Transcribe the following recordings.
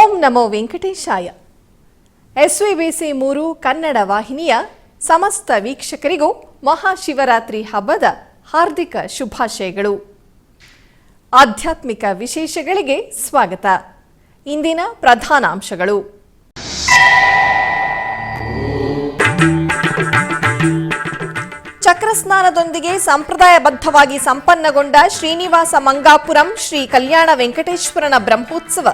ಓಂ ನಮೋ ವೆಂಕಟೇಶಾಯ. SVBC 3 Kannada ವಾಹಿನಿಯ ಸಮಸ್ತ ವೀಕ್ಷಕರಿಗೂ ಮಹಾಶಿವರಾತ್ರಿ ಹಬ್ಬದ ಹಾರ್ದಿಕ ಶುಭಾಶಯಗಳು. ಆಧ್ಯಾತ್ಮಿಕ ವಿಶೇಷಗಳಿಗೆ ಸ್ವಾಗತ. ಇಂದಿನ ಪ್ರಧಾನಾಂಶಗಳು: ಚಕ್ರಸ್ನಾನದೊಂದಿಗೆ ಸಂಪ್ರದಾಯಬದ್ಧವಾಗಿ ಸಂಪನ್ನಗೊಂಡ ಶ್ರೀನಿವಾಸ ಮಂಗಾಪುರಂ ಶ್ರೀ ಕಲ್ಯಾಣ ವೆಂಕಟೇಶ್ವರನ ಬ್ರಹ್ಮೋತ್ಸವ.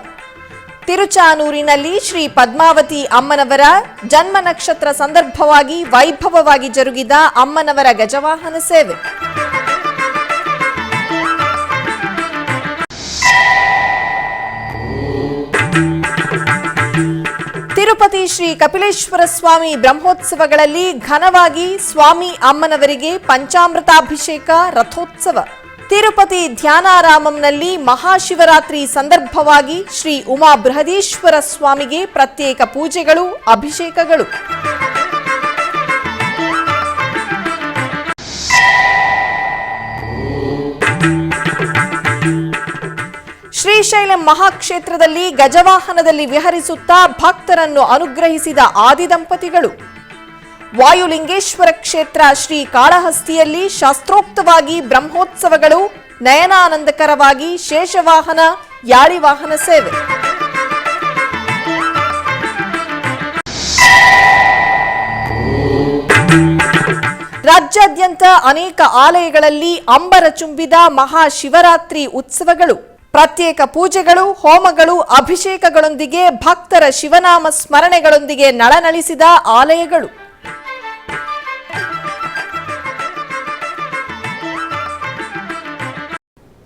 ತಿರುಚಾನೂರಿನಲ್ಲಿ ಶ್ರೀ ಪದ್ಮಾವತಿ ಅಮ್ಮನವರ ಜನ್ಮ ನಕ್ಷತ್ರ ಸಂದರ್ಭವಾಗಿ ವೈಭವವಾಗಿ ಜರುಗಿದ ಅಮ್ಮನವರ ಗಜವಾಹನ ಸೇವೆ. ತಿರುಪತಿ ಶ್ರೀ ಕಪಿಲೇಶ್ವರ ಸ್ವಾಮಿ ಬ್ರಹ್ಮೋತ್ಸವಗಳಲ್ಲಿ ಘನವಾಗಿ ಸ್ವಾಮಿ ಅಮ್ಮನವರಿಗೆ ಪಂಚಾಮೃತಾಭಿಷೇಕ ರಥೋತ್ಸವ. ತಿರುಪತಿ ಧ್ಯಾನಾರಾಮಂನಲ್ಲಿ ಮಹಾಶಿವರಾತ್ರಿ ಸಂದರ್ಭವಾಗಿ ಶ್ರೀ ಉಮಾ ಬೃಹದೀಶ್ವರ ಸ್ವಾಮಿಗೆ ಪ್ರತ್ಯೇಕ ಪೂಜೆಗಳು, ಅಭಿಷೇಕಗಳು. ಶ್ರೀಶೈಲಂ ಮಹಾಕ್ಷೇತ್ರದಲ್ಲಿ ಗಜವಾಹನದಲ್ಲಿ ವಿಹರಿಸುತ್ತಾ ಭಕ್ತರನ್ನು ಅನುಗ್ರಹಿಸಿದ ಆದಿದಂಪತಿಗಳು. ವಾಯುಲಿಂಗೇಶ್ವರ ಕ್ಷೇತ್ರ ಶ್ರೀ ಕಾಳಹಸ್ತಿಯಲ್ಲಿ ಶಾಸ್ತ್ರೋಕ್ತವಾಗಿ ಬ್ರಹ್ಮೋತ್ಸವಗಳು, ನಯನಾನಂದಕರವಾಗಿ ಶೇಷವಾಹನ, ಯಾಳಿವಾಹನ ಸೇವೆ. ರಾಜ್ಯಾದ್ಯಂತ ಅನೇಕ ಆಲಯಗಳಲ್ಲಿ ಅಂಬರ ಚುಂಬಿದ ಮಹಾಶಿವರಾತ್ರಿ ಉತ್ಸವಗಳು. ಪ್ರತ್ಯೇಕ ಪೂಜೆಗಳು, ಹೋಮಗಳು, ಅಭಿಷೇಕಗಳೊಂದಿಗೆ ಭಕ್ತರ ಶಿವನಾಮ ಸ್ಮರಣೆಗಳೊಂದಿಗೆ ನಳನಳಿಸಿದ ಆಲಯಗಳು.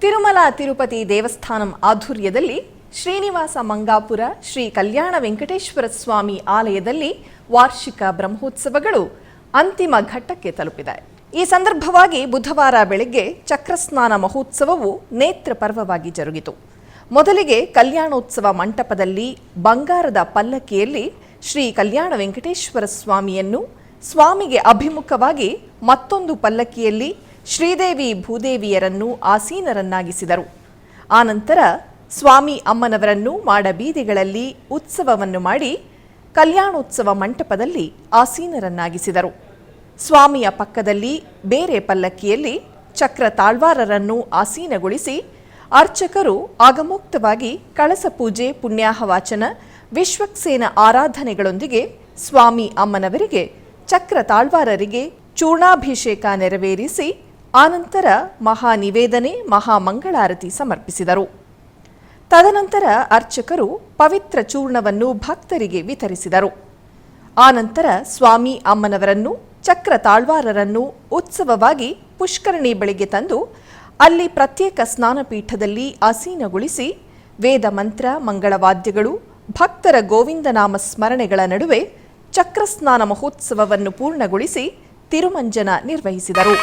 ತಿರುಮಲ ತಿರುಪತಿ ದೇವಸ್ಥಾನಂ ಆಧ್ವರ್ಯದಲ್ಲಿ ಶ್ರೀನಿವಾಸ ಮಂಗಾಪುರ ಶ್ರೀ ಕಲ್ಯಾಣ ವೆಂಕಟೇಶ್ವರ ಸ್ವಾಮಿ ಆಲಯದಲ್ಲಿ ವಾರ್ಷಿಕ ಬ್ರಹ್ಮೋತ್ಸವಗಳು ಅಂತಿಮ ಘಟ್ಟಕ್ಕೆ ತಲುಪಿದೆ. ಈ ಸಂದರ್ಭವಾಗಿ ಬುಧವಾರ ಬೆಳಗ್ಗೆ ಚಕ್ರಸ್ನಾನ ಮಹೋತ್ಸವವು ನೇತ್ರ ಪರ್ವವಾಗಿ ಜರುಗಿತು. ಮೊದಲಿಗೆ ಕಲ್ಯಾಣೋತ್ಸವ ಮಂಟಪದಲ್ಲಿ ಬಂಗಾರದ ಪಲ್ಲಕ್ಕಿಯಲ್ಲಿ ಶ್ರೀ ಕಲ್ಯಾಣ ವೆಂಕಟೇಶ್ವರ ಸ್ವಾಮಿಯನ್ನು, ಸ್ವಾಮಿಗೆ ಅಭಿಮುಖವಾಗಿ ಮತ್ತೊಂದು ಪಲ್ಲಕ್ಕಿಯಲ್ಲಿ ಶ್ರೀದೇವಿ ಭೂದೇವಿಯರನ್ನು ಆಸೀನರನ್ನಾಗಿಸಿದರು. ಆನಂತರ ಸ್ವಾಮಿ ಅಮ್ಮನವರನ್ನು ಮಾಡಬೀದಿಗಳಲ್ಲಿ ಉತ್ಸವವನ್ನು ಮಾಡಿ ಕಲ್ಯಾಣೋತ್ಸವ ಮಂಟಪದಲ್ಲಿ ಆಸೀನರನ್ನಾಗಿಸಿದರು. ಸ್ವಾಮಿಯ ಪಕ್ಕದಲ್ಲಿ ಬೇರೆ ಪಲ್ಲಕ್ಕಿಯಲ್ಲಿ ಚಕ್ರ ತಾಳ್ವಾರರನ್ನು ಆಸೀನಗೊಳಿಸಿ ಅರ್ಚಕರು ಆಗಮೋಕ್ತವಾಗಿ ಕಳಸ ಪೂಜೆ, ಪುಣ್ಯಾಹವಾಚನ, ವಿಶ್ವಕ್ಸೇನ ಆರಾಧನೆಗಳೊಂದಿಗೆ ಸ್ವಾಮಿ ಅಮ್ಮನವರಿಗೆ, ಚಕ್ರ ತಾಳ್ವಾರರಿಗೆ ಚೂರ್ಣಾಭಿಷೇಕ ನೆರವೇರಿಸಿ ಆನಂತರ ಮಹಾನಿವೇದನೆ, ಮಹಾಮಂಗಳಾರತಿ ಸಮರ್ಪಿಸಿದರು. ತದನಂತರ ಅರ್ಚಕರು ಪವಿತ್ರ ಚೂರ್ಣವನ್ನು ಭಕ್ತರಿಗೆ ವಿತರಿಸಿದರು. ಆನಂತರ ಸ್ವಾಮಿ ಅಮ್ಮನವರನ್ನು, ಚಕ್ರ ತಾಳ್ವಾರರನ್ನು ಉತ್ಸವವಾಗಿ ಪುಷ್ಕರಣಿ ಬಳಿಗೆ ತಂದು ಅಲ್ಲಿ ಪ್ರತ್ಯೇಕ ಸ್ನಾನಪೀಠದಲ್ಲಿ ಆಸೀನಗೊಳಿಸಿ ವೇದ ಮಂತ್ರ, ಮಂಗಳವಾದ್ಯಗಳು, ಭಕ್ತರ ಗೋವಿಂದನಾಮ ಸ್ಮರಣೆಗಳ ನಡುವೆ ಚಕ್ರಸ್ನಾನ ಮಹೋತ್ಸವವನ್ನು ಪೂರ್ಣಗೊಳಿಸಿ ತಿರುಮಂಜನ ನಿರ್ವಹಿಸಿದರು.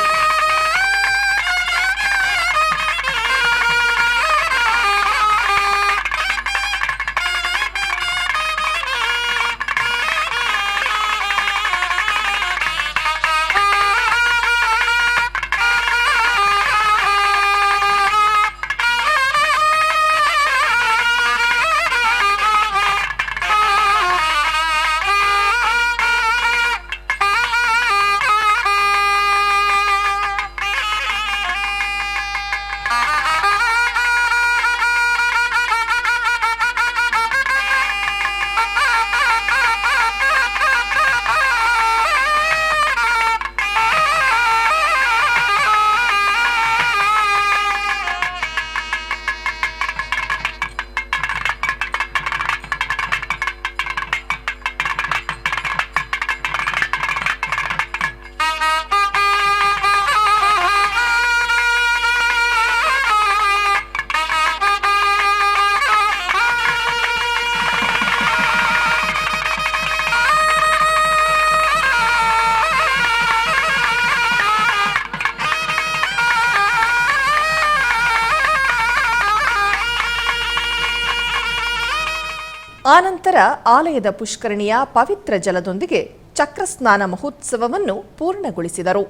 ಆನಂತರ ಆಲಯದ ಪುಷ್ಕರಣಿಯ ಪವಿತ್ರ ಜಲದೊಂದಿಗೆ ಚಕ್ರಸ್ನಾನ ಮಹೋತ್ಸವವನ್ನು ಪೂರ್ಣಗೊಳಿಸಿದರು.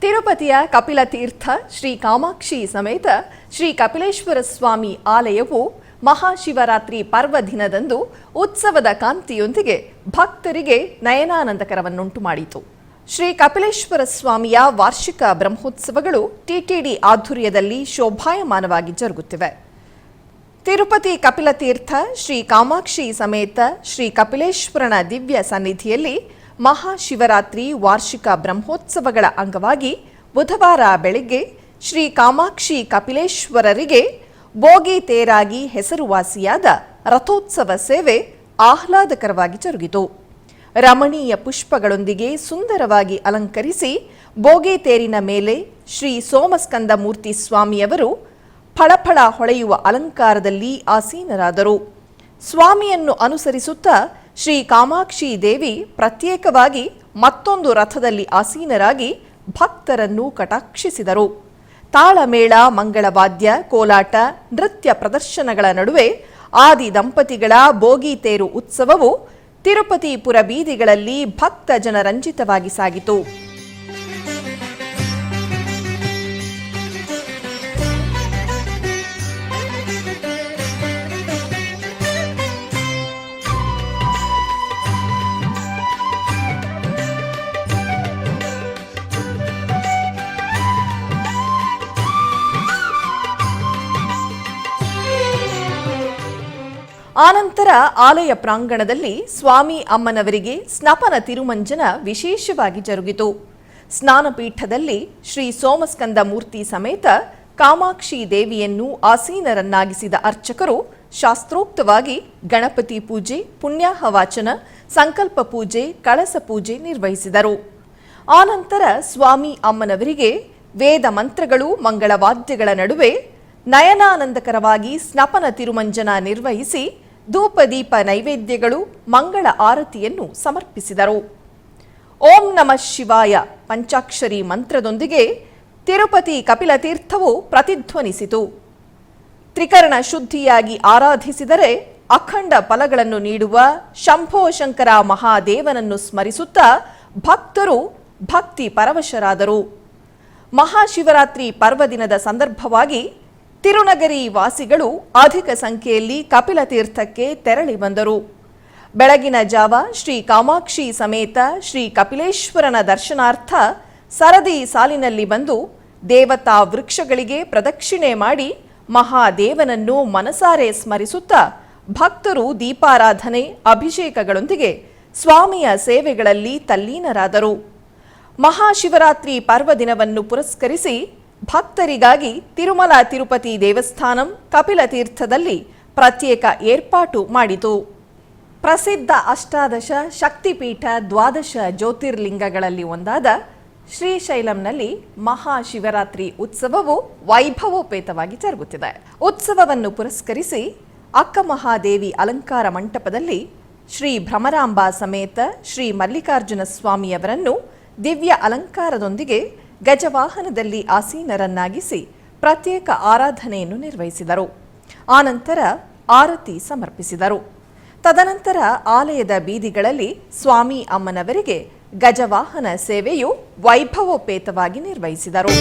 ತಿರುಪತಿಯ ಕಪಿಲ ತೀರ್ಥ ಶ್ರೀ ಕಾಮಾಕ್ಷಿ ಸಮೇತ ಶ್ರೀ ಕಪಿಲೇಶ್ವರ ಸ್ವಾಮಿ ಆಲಯವು ಮಹಾಶಿವರಾತ್ರಿ ಪರ್ವ ದಿನದಂದು ಉತ್ಸವದ ಕಾಂತಿಯೊಂದಿಗೆ ಭಕ್ತರಿಗೆ ನಯನಾನಂದಕರವನ್ನುಂಟು ಮಾಡಿತು. ಶ್ರೀ ಕಪಿಲೇಶ್ವರ ಸ್ವಾಮಿಯ ವಾರ್ಷಿಕ ಬ್ರಹ್ಮೋತ್ಸವಗಳು ಟಿಟಿಡಿ ಆಧ್ವರ್ಯದಲ್ಲಿ ಶೋಭಾಯಮಾನವಾಗಿ ಜರುಗುತ್ತಿವೆ. ತಿರುಪತಿ ಕಪಿಲತೀರ್ಥ ಶ್ರೀ ಕಾಮಾಕ್ಷಿ ಸಮೇತ ಶ್ರೀ ಕಪಿಲೇಶ್ವರನ ದಿವ್ಯ ಸನ್ನಿಧಿಯಲ್ಲಿ ಮಹಾಶಿವರಾತ್ರಿ ವಾರ್ಷಿಕ ಬ್ರಹ್ಮೋತ್ಸವಗಳ ಅಂಗವಾಗಿ ಬುಧವಾರ ಬೆಳಗ್ಗೆ ಶ್ರೀ ಕಾಮಾಕ್ಷಿ ಕಪಿಲೇಶ್ವರರಿಗೆ ಬೋಗಿ ತೇರಾಗಿ ಹೆಸರುವಾಸಿಯಾದ ರಥೋತ್ಸವ ಸೇವೆ ಆಹ್ಲಾದಕರವಾಗಿ ಜರುಗಿತು. ರಮಣೀಯ ಪುಷ್ಪಗಳೊಂದಿಗೆ ಸುಂದರವಾಗಿ ಅಲಂಕರಿಸಿ ಬೋಗಿ ತೇರಿನ ಮೇಲೆ ಶ್ರೀ ಸೋಮಸ್ಕಂದ ಮೂರ್ತಿ ಸ್ವಾಮಿಯವರು ಫಳಫಳ ಹೊಳೆಯುವ ಅಲಂಕಾರದಲ್ಲಿ ಆಸೀನರಾದರು. ಸ್ವಾಮಿಯನ್ನು ಅನುಸರಿಸುತ್ತಾ ಶ್ರೀ ಕಾಮಾಕ್ಷಿ ದೇವಿ ಪ್ರತ್ಯೇಕವಾಗಿ ಮತ್ತೊಂದು ರಥದಲ್ಲಿ ಆಸೀನರಾಗಿ ಭಕ್ತರನ್ನು ಕಟಾಕ್ಷಿಸಿದರು. ತಾಳಮೇಳ, ಮಂಗಳವಾದ್ಯ, ಕೋಲಾಟ, ನೃತ್ಯ ಪ್ರದರ್ಶನಗಳ ನಡುವೆ ಆದಿ ದಂಪತಿಗಳ ಬೋಗಿ ತೇರು ಉತ್ಸವವು ತಿರುಪತಿ ಪುರ ಬೀದಿಗಳಲ್ಲಿ ಭಕ್ತ ಜನರಂಜಿತವಾಗಿ ಸಾಗಿತು. ಆನಂತರ ಆಲಯ ಪ್ರಾಂಗಣದಲ್ಲಿ ಸ್ವಾಮಿ ಅಮ್ಮನವರಿಗೆ ಸ್ನಪನ ತಿರುಮಂಜನ ವಿಶೇಷವಾಗಿ ಜರುಗಿತು. ಸ್ನಾನಪೀಠದಲ್ಲಿ ಶ್ರೀ ಸೋಮಸ್ಕಂದ ಮೂರ್ತಿ ಸಮೇತ ಕಾಮಾಕ್ಷಿ ದೇವಿಯನ್ನು ಆಸೀನರನ್ನಾಗಿಸಿದ ಅರ್ಚಕರು ಶಾಸ್ತ್ರೋಕ್ತವಾಗಿ ಗಣಪತಿ ಪೂಜೆ, ಪುಣ್ಯಾಹವಾಚನ, ಸಂಕಲ್ಪ ಪೂಜೆ, ಕಳಸ ಪೂಜೆ ನಿರ್ವಹಿಸಿದರು. ಆನಂತರ ಸ್ವಾಮಿ ಅಮ್ಮನವರಿಗೆ ವೇದ ಮಂತ್ರಗಳು, ಮಂಗಳವಾದ್ಯಗಳ ನಡುವೆ ನಯನಾನಂದಕರವಾಗಿ ಸ್ನಪನ ತಿರುಮಂಜನ ನಿರ್ವಹಿಸಿ ಧೂಪದೀಪ ನೈವೇದ್ಯಗಳು, ಮಂಗಳ ಆರತಿಯನ್ನು ಸಮರ್ಪಿಸಿದರು. ಓಂ ನಮಃ ಶಿವಾಯ ಪಂಚಾಕ್ಷರಿ ಮಂತ್ರದೊಂದಿಗೆ ತಿರುಪತಿ ಕಪಿಲತೀರ್ಥವು ಪ್ರತಿಧ್ವನಿಸಿತು. ತ್ರಿಕರಣ ಶುದ್ಧಿಯಾಗಿ ಆರಾಧಿಸಿದರೆ ಅಖಂಡ ಫಲಗಳನ್ನು ನೀಡುವ ಶಂಭೋ ಶಂಕರ ಮಹಾದೇವನನ್ನು ಸ್ಮರಿಸುತ್ತಾ ಭಕ್ತರು ಭಕ್ತಿ ಪರವಶರಾದರು. ಮಹಾಶಿವರಾತ್ರಿ ಪರ್ವದಿನದ ಸಂದರ್ಭವಾಗಿ ತಿರುನಗರಿ ವಾಸಿಗಳು ಅಧಿಕ ಸಂಖ್ಯೆಯಲ್ಲಿ ಕಪಿಲತೀರ್ಥಕ್ಕೆ ತೆರಳಿ ಬಂದರು. ಬೆಳಗಿನ ಜಾವ ಶ್ರೀ ಕಾಮಾಕ್ಷಿ ಸಮೇತ ಶ್ರೀ ಕಪಿಲೇಶ್ವರನ ದರ್ಶನಾರ್ಥ ಸರದಿ ಸಾಲಿನಲ್ಲಿ ಬಂದು ದೇವತಾ ವೃಕ್ಷಗಳಿಗೆ ಪ್ರದಕ್ಷಿಣೆ ಮಾಡಿ ಮಹಾದೇವನನ್ನು ಮನಸಾರೆ ಸ್ಮರಿಸುತ್ತಾ ಭಕ್ತರು ದೀಪಾರಾಧನೆ, ಅಭಿಷೇಕಗಳೊಂದಿಗೆ ಸ್ವಾಮಿಯ ಸೇವೆಗಳಲ್ಲಿ ತಲ್ಲೀನರಾದರು. ಮಹಾಶಿವರಾತ್ರಿ ಪರ್ವದಿನವನ್ನು ಪುರಸ್ಕರಿಸಿ ಭಕ್ತರಿಗಾಗಿ ತಿರುಮಲ ತಿರುಪತಿ ದೇವಸ್ಥಾನಂ ಕಪಿಲತೀರ್ಥದಲ್ಲಿ ಪ್ರತ್ಯೇಕ ಏರ್ಪಾಟು ಮಾಡಿತು. ಪ್ರಸಿದ್ಧ ಅಷ್ಟಾದಶ ಶಕ್ತಿಪೀಠ, ದ್ವಾದಶ ಜ್ಯೋತಿರ್ಲಿಂಗಗಳಲ್ಲಿ ಒಂದಾದ ಶ್ರೀಶೈಲಂನಲ್ಲಿ ಮಹಾಶಿವರಾತ್ರಿ ಉತ್ಸವವು ವೈಭವೋಪೇತವಾಗಿ ಜರುಗುತ್ತಿದೆ. ಉತ್ಸವವನ್ನು ಪುರಸ್ಕರಿಸಿ ಅಕ್ಕಮಹಾದೇವಿ ಅಲಂಕಾರ ಮಂಟಪದಲ್ಲಿ ಶ್ರೀ ಭ್ರಮರಾಂಬಾ ಸಮೇತ ಶ್ರೀ ಮಲ್ಲಿಕಾರ್ಜುನ ಸ್ವಾಮಿಯವರನ್ನು ದಿವ್ಯ ಅಲಂಕಾರದೊಂದಿಗೆ ಗಜವಾಹನದಲ್ಲಿ ಆಸೀನರನ್ನಾಗಿಸಿ ಪ್ರತ್ಯೇಕ ಆರಾಧನೆಯನ್ನು ನಿರ್ವಹಿಸಿದರು. ಆನಂತರ ಆರತಿ ಸಮರ್ಪಿಸಿದರು. ತದನಂತರ ಆಲಯದ ಬೀದಿಗಳಲ್ಲಿ ಸ್ವಾಮಿ ಅಮ್ಮನವರಿಗೆ ಗಜವಾಹನ ಸೇವೆಯು ವೈಭವೋಪೇತವಾಗಿ ನಿರ್ವಹಿಸಿದರು.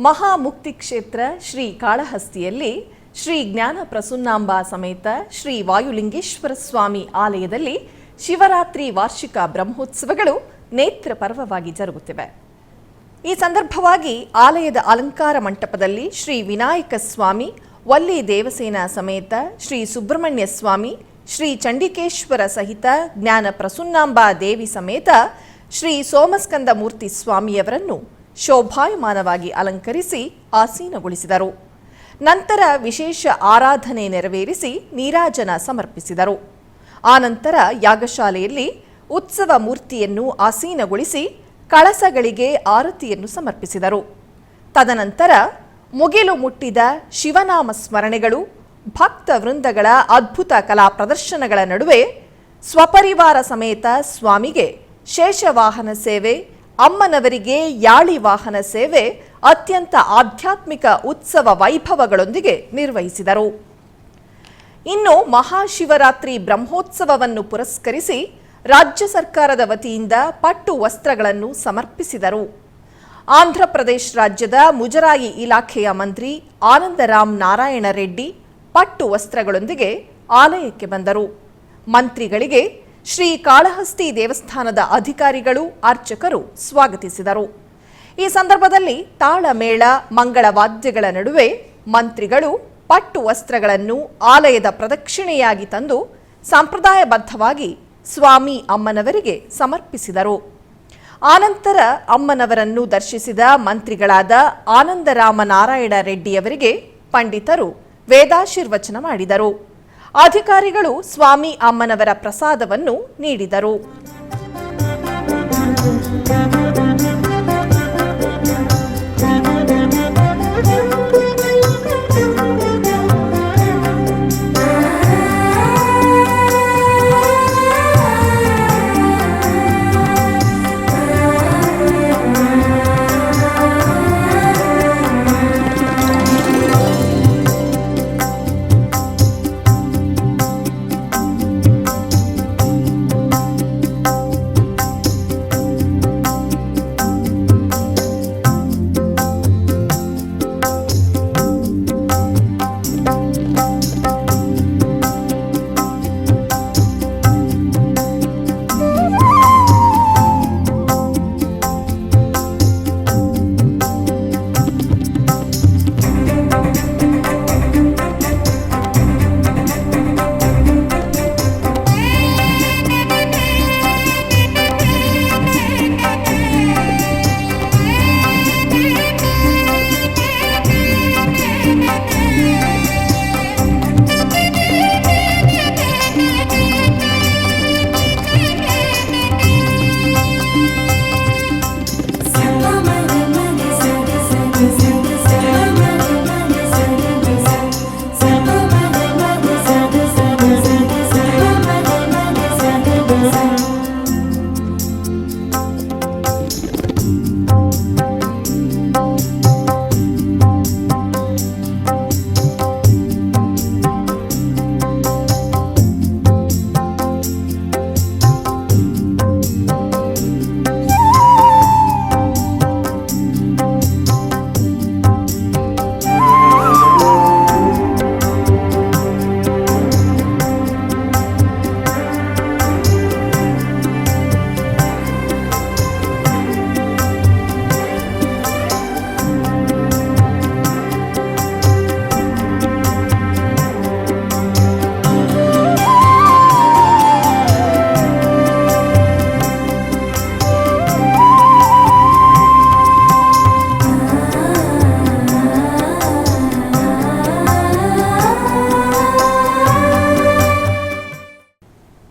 ಮಹಾಮುಕ್ತಿ ಕ್ಷೇತ್ರ ಶ್ರೀ ಕಾಳಹಸ್ತಿಯಲ್ಲಿ ಶ್ರೀ ಜ್ಞಾನ ಪ್ರಸನ್ನಾಂಬಾ ಸಮೇತ ಶ್ರೀ ವಾಯುಲಿಂಗೇಶ್ವರ ಸ್ವಾಮಿ ಆಲಯದಲ್ಲಿ ಶಿವರಾತ್ರಿ ವಾರ್ಷಿಕ ಬ್ರಹ್ಮೋತ್ಸವಗಳು ನೇತ್ರ ಪರ್ವವಾಗಿ ಜರುಗುತ್ತಿವೆ. ಈ ಸಂದರ್ಭವಾಗಿ ಆಲಯದ ಅಲಂಕಾರ ಮಂಟಪದಲ್ಲಿ ಶ್ರೀ ವಿನಾಯಕ ಸ್ವಾಮಿ, ವಲ್ಲಿ ದೇವಸೇನ ಸಮೇತ ಶ್ರೀ ಸುಬ್ರಹ್ಮಣ್ಯ ಸ್ವಾಮಿ, ಶ್ರೀ ಚಂಡಿಕೇಶ್ವರ ಸಹಿತ ಜ್ಞಾನ ಪ್ರಸನ್ನಾಂಬಾ ದೇವಿ ಸಮೇತ ಶ್ರೀ ಸೋಮಸ್ಕಂದ ಮೂರ್ತಿ ಸ್ವಾಮಿಯವರನ್ನು ಶೋಭಾಯಮಾನವಾಗಿ ಅಲಂಕರಿಸಿ ಆಸೀನಗೊಳಿಸಿದರು. ನಂತರ ವಿಶೇಷ ಆರಾಧನೆ ನೆರವೇರಿಸಿ ನೀರಾಜನ ಸಮರ್ಪಿಸಿದರು. ಆನಂತರ ಯಾಗಶಾಲೆಯಲ್ಲಿ ಉತ್ಸವ ಮೂರ್ತಿಯನ್ನು ಆಸೀನಗೊಳಿಸಿ ಕಳಸಗಳಿಗೆ ಆರತಿಯನ್ನು ಸಮರ್ಪಿಸಿದರು. ತದನಂತರ ಮುಗಿಲು ಮುಟ್ಟಿದ ಶಿವನಾಮ ಸ್ಮರಣೆಗಳು, ಭಕ್ತ ವೃಂದಗಳ ಅದ್ಭುತ ಕಲಾ ಪ್ರದರ್ಶನಗಳ ನಡುವೆ ಸ್ವಪರಿವಾರ ಸಮೇತ ಸ್ವಾಮಿಗೆ ಶೇಷವಾಹನ ಸೇವೆ, ಅಮ್ಮನವರಿಗೆ ಯಾಳಿ ವಾಹನ ಸೇವೆ ಅತ್ಯಂತ ಆಧ್ಯಾತ್ಮಿಕ ಉತ್ಸವ ವೈಭವಗಳೊಂದಿಗೆ ನಿರ್ವಹಿಸಿದರು. ಇನ್ನು ಮಹಾಶಿವರಾತ್ರಿ ಬ್ರಹ್ಮೋತ್ಸವವನ್ನು ಪುರಸ್ಕರಿಸಿ ರಾಜ್ಯ ಸರ್ಕಾರದ ವತಿಯಿಂದ ಪಟ್ಟು ವಸ್ತ್ರಗಳನ್ನು ಸಮರ್ಪಿಸಿದರು. ಆಂಧ್ರಪ್ರದೇಶ ರಾಜ್ಯದ ಮುಜರಾಯಿ ಇಲಾಖೆಯ ಮಂತ್ರಿ ಆನಂದರಾಮ್ ನಾರಾಯಣ ರೆಡ್ಡಿ ಪಟ್ಟು ವಸ್ತ್ರಗಳೊಂದಿಗೆ ಆಲಯಕ್ಕೆ ಬಂದರು. ಮಂತ್ರಿಗಳಿಗೆ ಶ್ರೀ ಕಾಳಹಸ್ತಿ ದೇವಸ್ಥಾನದ ಅಧಿಕಾರಿಗಳು, ಅರ್ಚಕರು ಸ್ವಾಗತಿಸಿದರು. ಈ ಸಂದರ್ಭದಲ್ಲಿ ತಾಳಮೇಳ, ಮಂಗಳವಾದ್ಯಗಳ ನಡುವೆ ಮಂತ್ರಿಗಳು ಪಟ್ಟು ವಸ್ತ್ರಗಳನ್ನು ಆಲಯದ ಪ್ರದಕ್ಷಿಣೆಯಾಗಿ ತಂದು ಸಂಪ್ರದಾಯಬದ್ಧವಾಗಿ ಸ್ವಾಮಿ ಅಮ್ಮನವರಿಗೆ ಸಮರ್ಪಿಸಿದರು. ಆನಂತರ ಅಮ್ಮನವರನ್ನು ದರ್ಶಿಸಿದ ಮಂತ್ರಿಗಳಾದ ಆನಂದರಾಮ ನಾರಾಯಣ ರೆಡ್ಡಿಯವರಿಗೆ ಪಂಡಿತರು ವೇದಾಶೀರ್ವಚನ ಮಾಡಿದರು. ಅಧಿಕಾರಿಗಳು ಸ್ವಾಮಿ ಅಮ್ಮನವರ ಪ್ರಸಾದವನ್ನು ನೀಡಿದರು.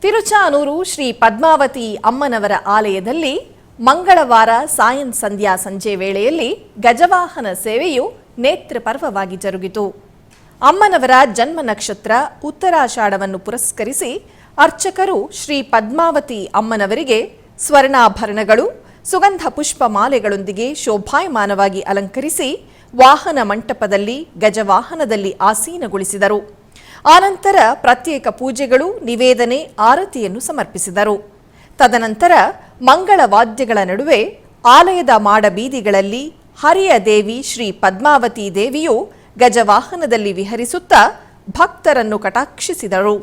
ತಿರುಚಾನೂರು ಶ್ರೀ ಪದ್ಮಾವತಿ ಅಮ್ಮನವರ ಆಲಯದಲ್ಲಿ ಮಂಗಳವಾರ ಸಾಯಂ ಸಂಧ್ಯಾ ಸಂಜೆ ವೇಳೆಯಲ್ಲಿ ಗಜವಾಹನ ಸೇವೆಯು ನೇತ್ರಪರ್ವವಾಗಿ ಜರುಗಿತು. ಅಮ್ಮನವರ ಜನ್ಮ ನಕ್ಷತ್ರ ಉತ್ತರಾಷಾಢವನ್ನು ಪುರಸ್ಕರಿಸಿ ಅರ್ಚಕರು ಶ್ರೀ ಪದ್ಮಾವತಿ ಅಮ್ಮನವರಿಗೆ ಸ್ವರ್ಣಾಭರಣಗಳು, ಸುಗಂಧ ಪುಷ್ಪ ಮಾಲೆಗಳೊಂದಿಗೆ ಶೋಭಾಯಮಾನವಾಗಿ ಅಲಂಕರಿಸಿ ವಾಹನ ಮಂಟಪದಲ್ಲಿ ಗಜವಾಹನದಲ್ಲಿ ಆಸೀನಗೊಳಿಸಿದರು. ಆನಂತರ ಪ್ರತ್ಯೇಕ ಪೂಜೆಗಳು, ನಿವೇದನೆ, ಆರತಿಯನ್ನು ಸಮರ್ಪಿಸಿದರು. ತದನಂತರ ಮಂಗಳ ವಾದ್ಯಗಳ ನಡುವೆ ಆಲಯದ ಮಾಡಬೀದಿಗಳಲ್ಲಿ ಹರಿಯ ದೇವಿ ಶ್ರೀ ಪದ್ಮಾವತಿ ದೇವಿಯು ಗಜವಾಹನದಲ್ಲಿ ವಿಹರಿಸುತ್ತಾ ಭಕ್ತರನ್ನು ಕಟಾಕ್ಷಿಸಿದರು.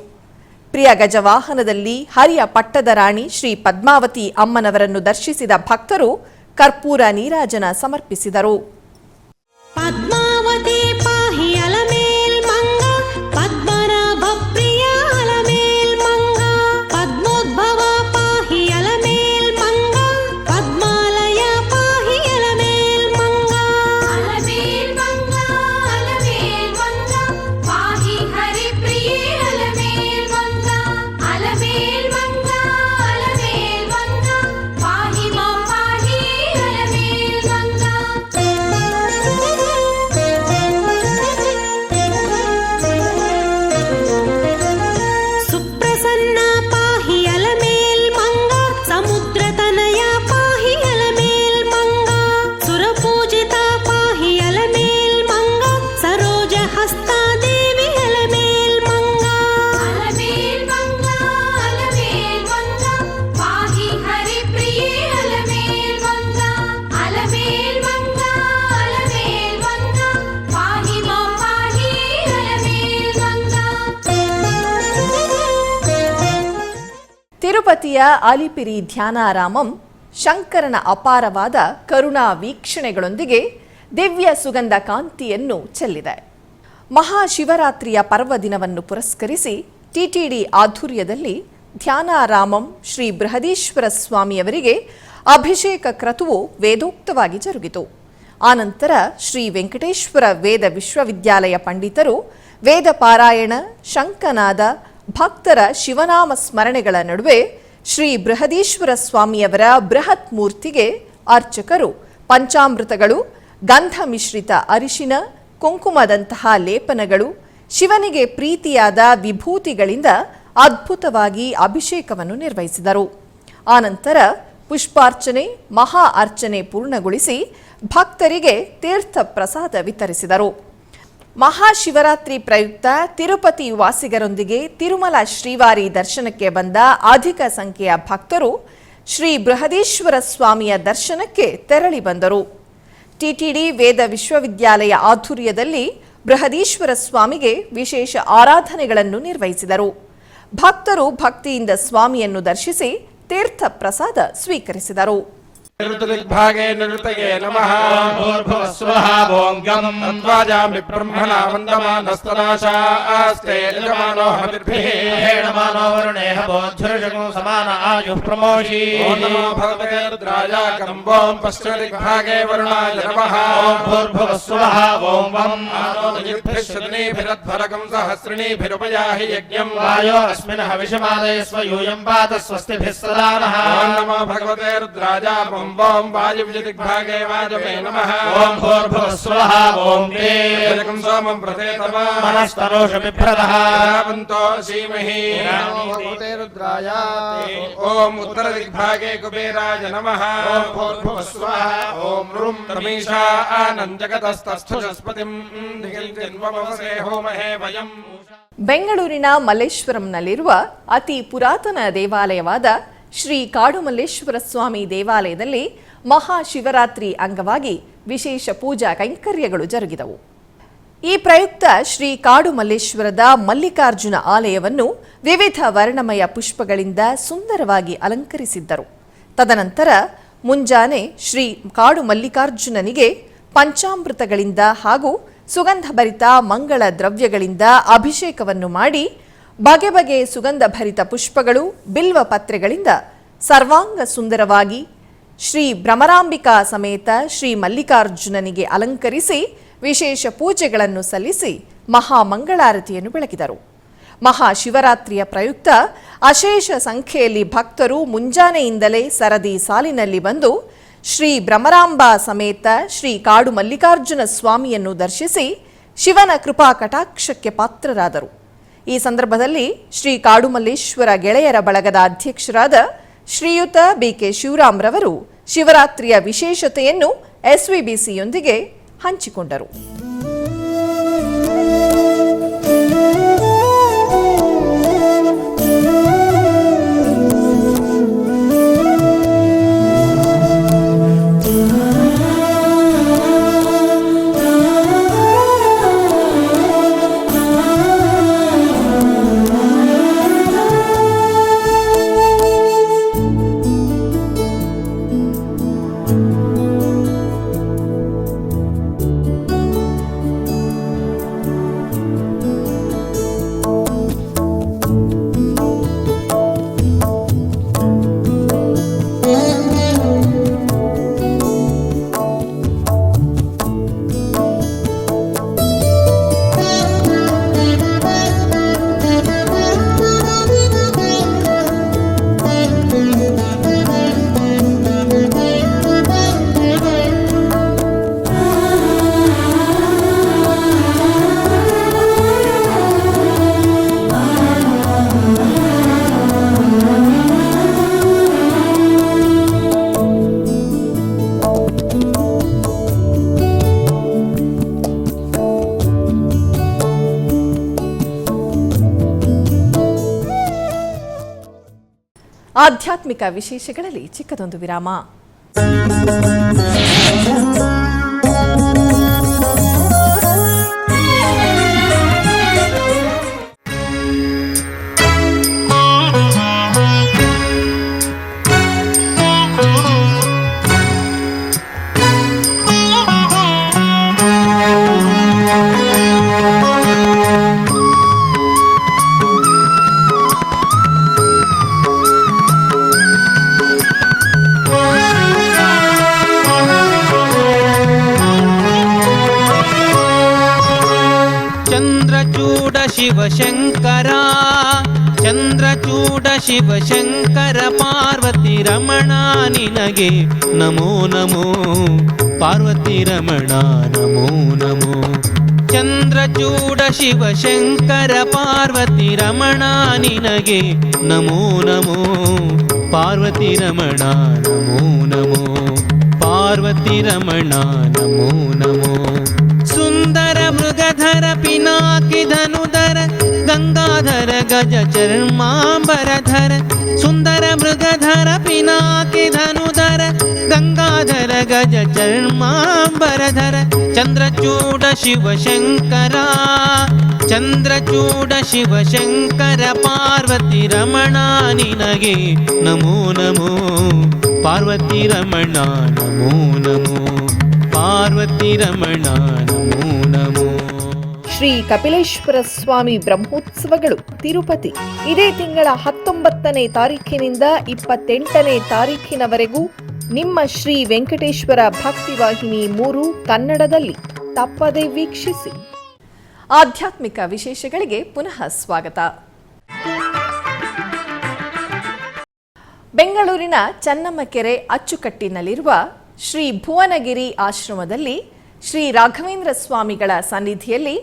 ಪ್ರಿಯ ಗಜವಾಹನದಲ್ಲಿ ಹರಿಯ ಪಟ್ಟದ ರಾಣಿ ಶ್ರೀ ಪದ್ಮಾವತಿ ಅಮ್ಮನವರನ್ನು ದರ್ಶಿಸಿದ ಭಕ್ತರು ಕರ್ಪೂರ ನೀರಾಜನ ಸಮರ್ಪಿಸಿದರು. ಪದ್ಮಾವತಿ ಪಾಹಿ ಅಲಮೇಲ್ ಮಂಗ, ಪದ್ಮನಾಭ ಪ್ರಿಯ ಅಲಮೇಲ್ ಮಂಗ, ಪದ್ಮೋದ್ಭವ ಪಾಹಿ ಅಲಮೇಲ್ ಮಂಗ, ಪದ್ಮಾಲಯ ಪಾಹಿ ಅಲಮೇಲ್ ಮಂಗ. ಅಲಮೇಲ್ ಮಂಗ ಅಲಮೇಲ್ ಮಂಗ ಪಾಹಿ ಹರಿ ಪ್ರಿಯೇ ಅಲಮೇಲ್ ಮಂಗ, ಅಲಮೇಲ್ ಮಂಗ ಅಲಮೇಲ್ ಮಂಗ ಪಾಹಿ ಮಾ ಪಾಹಿ ಅಲಮೇಲ್ ಮಂಗ. ಸುಪ್ರಸನ್ನ ಪಾಹಿ ಅಲಮೇಲ್ ಮಂಗ, ಸಮುದ್ರ ತನಯ ಪಾಹಿ ಅಲಮೇಲ್ ಮಂಗ, ಸುರಪೂಜಿತ ಪಾಹಿ ಅಲಮೇಲ್ ಮಂಗ, ಸರೋಜ ಹಸ್ತ ದೇವಿ ಅಲಮೇಲ್ ಮಂಗ. ತಿರುಪತಿಯ ಅಲಿಪಿರಿ ಧ್ಯಾನಾರಾಮಂ ಶಂಕರನ ಅಪಾರವಾದ ಕರುಣಾ ವೀಕ್ಷಣೆಗಳೊಂದಿಗೆ ದಿವ್ಯ ಸುಗಂಧ ಕಾಂತಿಯನ್ನು ಚೆಲ್ಲಿದೆ. ಮಹಾಶಿವರಾತ್ರಿಯ ಪರ್ವದಿನವನ್ನು ಪುರಸ್ಕರಿಸಿ ಟಿಟಿಡಿ ಆಧ್ವರ್ಯದಲ್ಲಿ ಧ್ಯಾನಾರಾಮಂ ಶ್ರೀ ಬೃಹದೀಶ್ವರ ಸ್ವಾಮಿಯವರಿಗೆ ಅಭಿಷೇಕ ಕ್ರತುವು ವೇದೋಕ್ತವಾಗಿ ಜರುಗಿತು. ಆನಂತರ ಶ್ರೀ ವೆಂಕಟೇಶ್ವರ ವೇದ ವಿಶ್ವವಿದ್ಯಾಲಯ ಪಂಡಿತರು ವೇದ ಪಾರಾಯಣ, ಶಂಕನಾದ, ಭಕ್ತರ ಶಿವನಾಮ ಸ್ಮರಣೆಗಳ ನಡುವೆ ಶ್ರೀ ಬೃಹದೀಶ್ವರ ಸ್ವಾಮಿಯವರ ಬೃಹತ್ ಮೂರ್ತಿಗೆ ಅರ್ಚಕರು ಪಂಚಾಮೃತಗಳು, ಗಂಧ ಮಿಶ್ರಿತ ಅರಿಶಿನ, ಕುಂಕುಮದಂತಹ ಲೇಪನಗಳು, ಶಿವನಿಗೆ ಪ್ರೀತಿಯಾದ ವಿಭೂತಿಗಳಿಂದ ಅದ್ಭುತವಾಗಿ ಅಭಿಷೇಕವನ್ನು ನಿರ್ವಹಿಸಿದರು. ಆನಂತರ ಪುಷ್ಪಾರ್ಚನೆ, ಮಹಾ ಅರ್ಚನೆ ಪೂರ್ಣಗೊಳಿಸಿ ಭಕ್ತರಿಗೆ ತೀರ್ಥ ಪ್ರಸಾದ ವಿತರಿಸಿದರು. ಮಹಾಶಿವರಾತ್ರಿ ಪ್ರಯುಕ್ತ ತಿರುಪತಿ ವಾಸಿಗರೊಂದಿಗೆ ತಿರುಮಲ ಶ್ರೀವಾರಿ ದರ್ಶನಕ್ಕೆ ಬಂದ ಅಧಿಕ ಸಂಖ್ಯೆಯ ಭಕ್ತರು ಶ್ರೀ ಬೃಹದೀಶ್ವರ ಸ್ವಾಮಿಯ ದರ್ಶನಕ್ಕೆ ತೆರಳಿ ಬಂದರು. ಟಿಟಿಡಿ ವೇದ ವಿಶ್ವವಿದ್ಯಾಲಯ ಆಧ್ವರ್ಯದಲ್ಲಿ ಬೃಹದೀಶ್ವರ ಸ್ವಾಮಿಗೆ ವಿಶೇಷ ಆರಾಧನೆಗಳನ್ನು ನಿರ್ವಹಿಸಿದರು. ಭಕ್ತರು ಭಕ್ತಿಯಿಂದ ಸ್ವಾಮಿಯನ್ನು ದರ್ಶಿಸಿ ತೀರ್ಥ ಪ್ರಸಾದ ಸ್ವೀಕರಿಸಿದರು. ऋतुदिग्भागे निरुतये नमः भूर्भुवस्वः ॐ गं तत्त्वाजामि ब्रह्मणा वन्दमानस्तनाशास्ते यजमानो हविर्भिः हेणमानो वरुणेह बोद्धुर्षगो समान आयुः प्रमोषि ॐ नमो भगवते रुद्राय गं ॐ पश्चिमदिग्भागे वरुणाय नमः ॐ भूर्भुवस्वः ॐ वं आनोदयुद्भिश्शतनीभिरध्वरगं सहस्रिणीभिरुपयाहि यज्ञं वायो अस्मिन् हविषमादयस्व यूयं पात स्वस्तिभिः सदा नः ॐ नमो भगवते रुद्राय ओम वायुविदिग्भागे वाजवे नमः ओम भूर्भुवस्वः ओम देवं सोमं प्रथेतम मनस्तनोषमिभ्रतः रावन्तो सीमहि नमो भगवते रुद्राय ओम उत्तरदिग्भागे कुबेराय नमः ओम भूर्भुवस्वः ओम रुं रमीषा आनन्दजगतस्तस्थुजस्पतिं दिगिल्तिन्वमवसे होमहे वयम्. ಬೆಂಗಳೂರಿನ ಮಲ್ಲೇಶ್ವರಂನಲ್ಲಿರುವ ಅತಿ ಪುರಾತನ ದೇವಾಲಯವಾದ ಶ್ರೀ ಕಾಡುಮಲ್ಲೇಶ್ವರ ಸ್ವಾಮಿ ದೇವಾಲಯದಲ್ಲಿ ಮಹಾಶಿವರಾತ್ರಿ ಅಂಗವಾಗಿ ವಿಶೇಷ ಪೂಜಾ ಕೈಂಕರ್ಯಗಳು ಜರುಗಿದವು. ಈ ಪ್ರಯುಕ್ತ ಶ್ರೀ ಕಾಡುಮಲ್ಲೇಶ್ವರದ ಮಲ್ಲಿಕಾರ್ಜುನ ಆಲಯವನ್ನು ವಿವಿಧ ವರ್ಣಮಯ ಪುಷ್ಪಗಳಿಂದ ಸುಂದರವಾಗಿ ಅಲಂಕರಿಸಿದ್ದರು. ತದನಂತರ ಮುಂಜಾನೆ ಶ್ರೀ ಕಾಡು ಮಲ್ಲಿಕಾರ್ಜುನನಿಗೆ ಪಂಚಾಮೃತಗಳಿಂದ ಹಾಗೂ ಸುಗಂಧಭರಿತ ಮಂಗಳ ದ್ರವ್ಯಗಳಿಂದ ಅಭಿಷೇಕವನ್ನು ಮಾಡಿ ಬಗೆ ಬಗೆ ಸುಗಂಧ ಭರಿತ ಪುಷ್ಪಗಳು, ಬಿಲ್ವ ಪತ್ರೆಗಳಿಂದ ಸರ್ವಾಂಗ ಸುಂದರವಾಗಿ ಶ್ರೀ ಭ್ರಮರಾಂಬಿಕಾ ಸಮೇತ ಶ್ರೀ ಮಲ್ಲಿಕಾರ್ಜುನನಿಗೆ ಅಲಂಕರಿಸಿ ವಿಶೇಷ ಪೂಜೆಗಳನ್ನು ಸಲ್ಲಿಸಿ ಮಹಾಮಂಗಳಾರತಿಯನ್ನು ಬೆಳಗಿದರು. ಮಹಾಶಿವರಾತ್ರಿಯ ಪ್ರಯುಕ್ತ ಅಶೇಷ ಸಂಖ್ಯೆಯಲ್ಲಿ ಭಕ್ತರು ಮುಂಜಾನೆಯಿಂದಲೇ ಸರದಿ ಸಾಲಿನಲ್ಲಿ ಬಂದು ಶ್ರೀ ಭ್ರಮರಾಂಬಾ ಸಮೇತ ಶ್ರೀ ಕಾಡು ಮಲ್ಲಿಕಾರ್ಜುನ ಸ್ವಾಮಿಯನ್ನು ದರ್ಶಿಸಿ ಶಿವನ ಕೃಪಾ ಕಟಾಕ್ಷಕ್ಕೆ ಪಾತ್ರರಾದರು. ಈ ಸಂದರ್ಭದಲ್ಲಿ ಶ್ರೀ ಕಾಡುಮಲ್ಲೇಶ್ವರ ಗೆಳೆಯರ ಬಳಗದ ಅಧ್ಯಕ್ಷರಾದ ಶ್ರೀಯುತ ಬಿಕೆ ಶಿವರಾಮ್ ರವರು ಶಿವರಾತ್ರಿಯ ವಿಶೇಷತೆಯನ್ನು ಎಸ್ವಿಬಿಸಿಯೊಂದಿಗೆ ಹಂಚಿಕೊಂಡರು. ಆಧ್ಯಾತ್ಮಿಕ ವಿಶೇಷಗಳಲ್ಲಿ ಚಿಕ್ಕದೊಂದು ವಿರಾಮ. ಶಿವಶಂಕರ ಚಂದ್ರಚೂಡ ಶಿವಶಂಕರ ಪಾರ್ವತಿ ರಮಣ ನಿನಗೆ ನಮೋ ನಮೋ ಪಾರ್ವತಿ ರಮಣ ನಮೋ ನಮೋ ಚಂದ್ರಚೂಡ ಶಿವಶಂಕರ ಪಾರ್ವತಿ ರಮಣ ನಿನಗೆ ನಮೋ ನಮೋ ಪಾರ್ವತಿ ರಮಣ ನಮೋ ನಮೋ ಪಾರ್ವತಿ ರಮಣ ನಮೋ ನಮೋ ಸುಂದರ ಮೃಗಧರ ಪಿನಾಕಿ ಧನುಧರ ಗಂಗಾಧರ ಗಜ ಚರ್ಮಾಂಬರಧರ ಸುಂದರ ಮೃಗಧರ ಪಿನಾಕಿ ಧನುಧರ ಗಂಗಾಧರ ಗಜ ಚರ್ಮಾಂಬರಧರ ಚಂದ್ರಚೂಡ ಶಿವಶಂಕರ ಚಂದ್ರಚೂಡ ಶಿವಶಂಕರ ಪಾರ್ವತಿ ರಮಣ ನಿನಗೆ ನಮೋ ನಮೋ ಪಾರ್ವತಿ ರಮಣ ನಮೋ ನಮೋ ಪಾರ್ವತಿ ರಮಣ ನಮೋ ನಮೋ. ಶ್ರೀ ಕಪಿಲೇಶ್ವರ ಸ್ವಾಮಿ ಬ್ರಹ್ಮೋತ್ಸವಗಳು ತಿರುಪತಿ ಇದೇ ತಿಂಗಳ 19ನೇ ತಾರೀಖಿನಿಂದ 28ನೇ ತಾರೀಖಿನವರೆಗೂ ನಿಮ್ಮ ಶ್ರೀ ವೆಂಕಟೇಶ್ವರ ಭಕ್ತಿವಾಹಿನಿ 3 ಕನ್ನಡದಲ್ಲಿ ತಪ್ಪದೆ ವೀಕ್ಷಿಸಿ. ಆಧ್ಯಾತ್ಮಿಕ ವಿಶೇಷಗಳಿಗೆ ಪುನಃ ಸ್ವಾಗತ. ಬೆಂಗಳೂರಿನ ಚನ್ನಮ್ಮಕೆರೆ ಅಚ್ಚುಕಟ್ಟಿನಲ್ಲಿರುವ ಶ್ರೀ ಭುವನಗಿರಿ ಆಶ್ರಮದಲ್ಲಿ ಶ್ರೀ ರಾಘವೇಂದ್ರ ಸ್ವಾಮಿಗಳ ಸನ್ನಿಧಿಯಲ್ಲಿ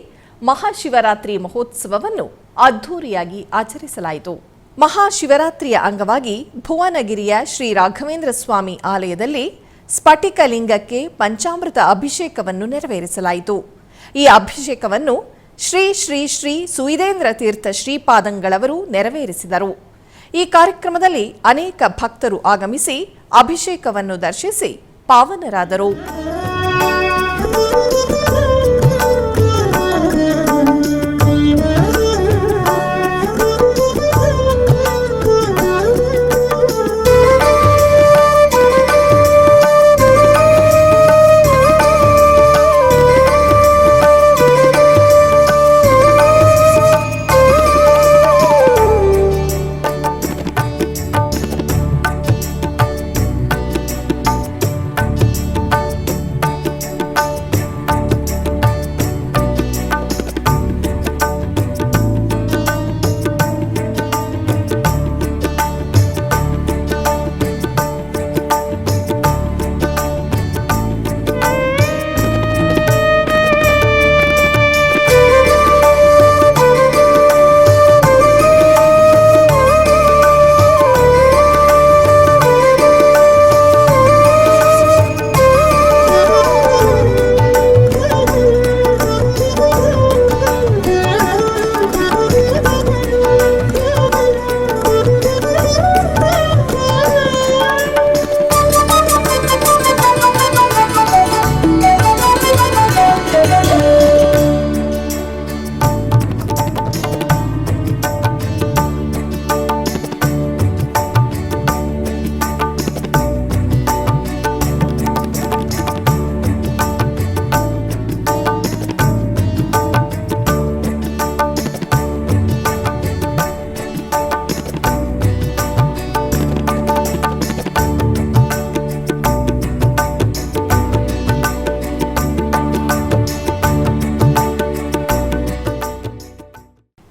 ಮಹಾಶಿವರಾತ್ರಿ ಮಹೋತ್ಸವವನ್ನು ಅದ್ಧೂರಿಯಾಗಿ ಆಚರಿಸಲಾಯಿತು. ಮಹಾಶಿವರಾತ್ರಿಯ ಅಂಗವಾಗಿ ಭುವನಗಿರಿಯ ಶ್ರೀ ರಾಘವೇಂದ್ರ ಸ್ವಾಮಿ ಆಲಯದಲ್ಲಿ ಸ್ಫಟಿಕ ಲಿಂಗಕ್ಕೆ ಪಂಚಾಮೃತ ಅಭಿಷೇಕವನ್ನು ನೆರವೇರಿಸಲಾಯಿತು. ಈ ಅಭಿಷೇಕವನ್ನು ಶ್ರೀ ಶ್ರೀ ಶ್ರೀ ಸುಯಿದೇಂದ್ರ ತೀರ್ಥ ಶ್ರೀಪಾದಂಗಳವರು ನೆರವೇರಿಸಿದರು. ಈ ಕಾರ್ಯಕ್ರಮದಲ್ಲಿ ಅನೇಕ ಭಕ್ತರು ಆಗಮಿಸಿ ಅಭಿಷೇಕವನ್ನು ದರ್ಶಿಸಿ ಪಾವನರಾದರು.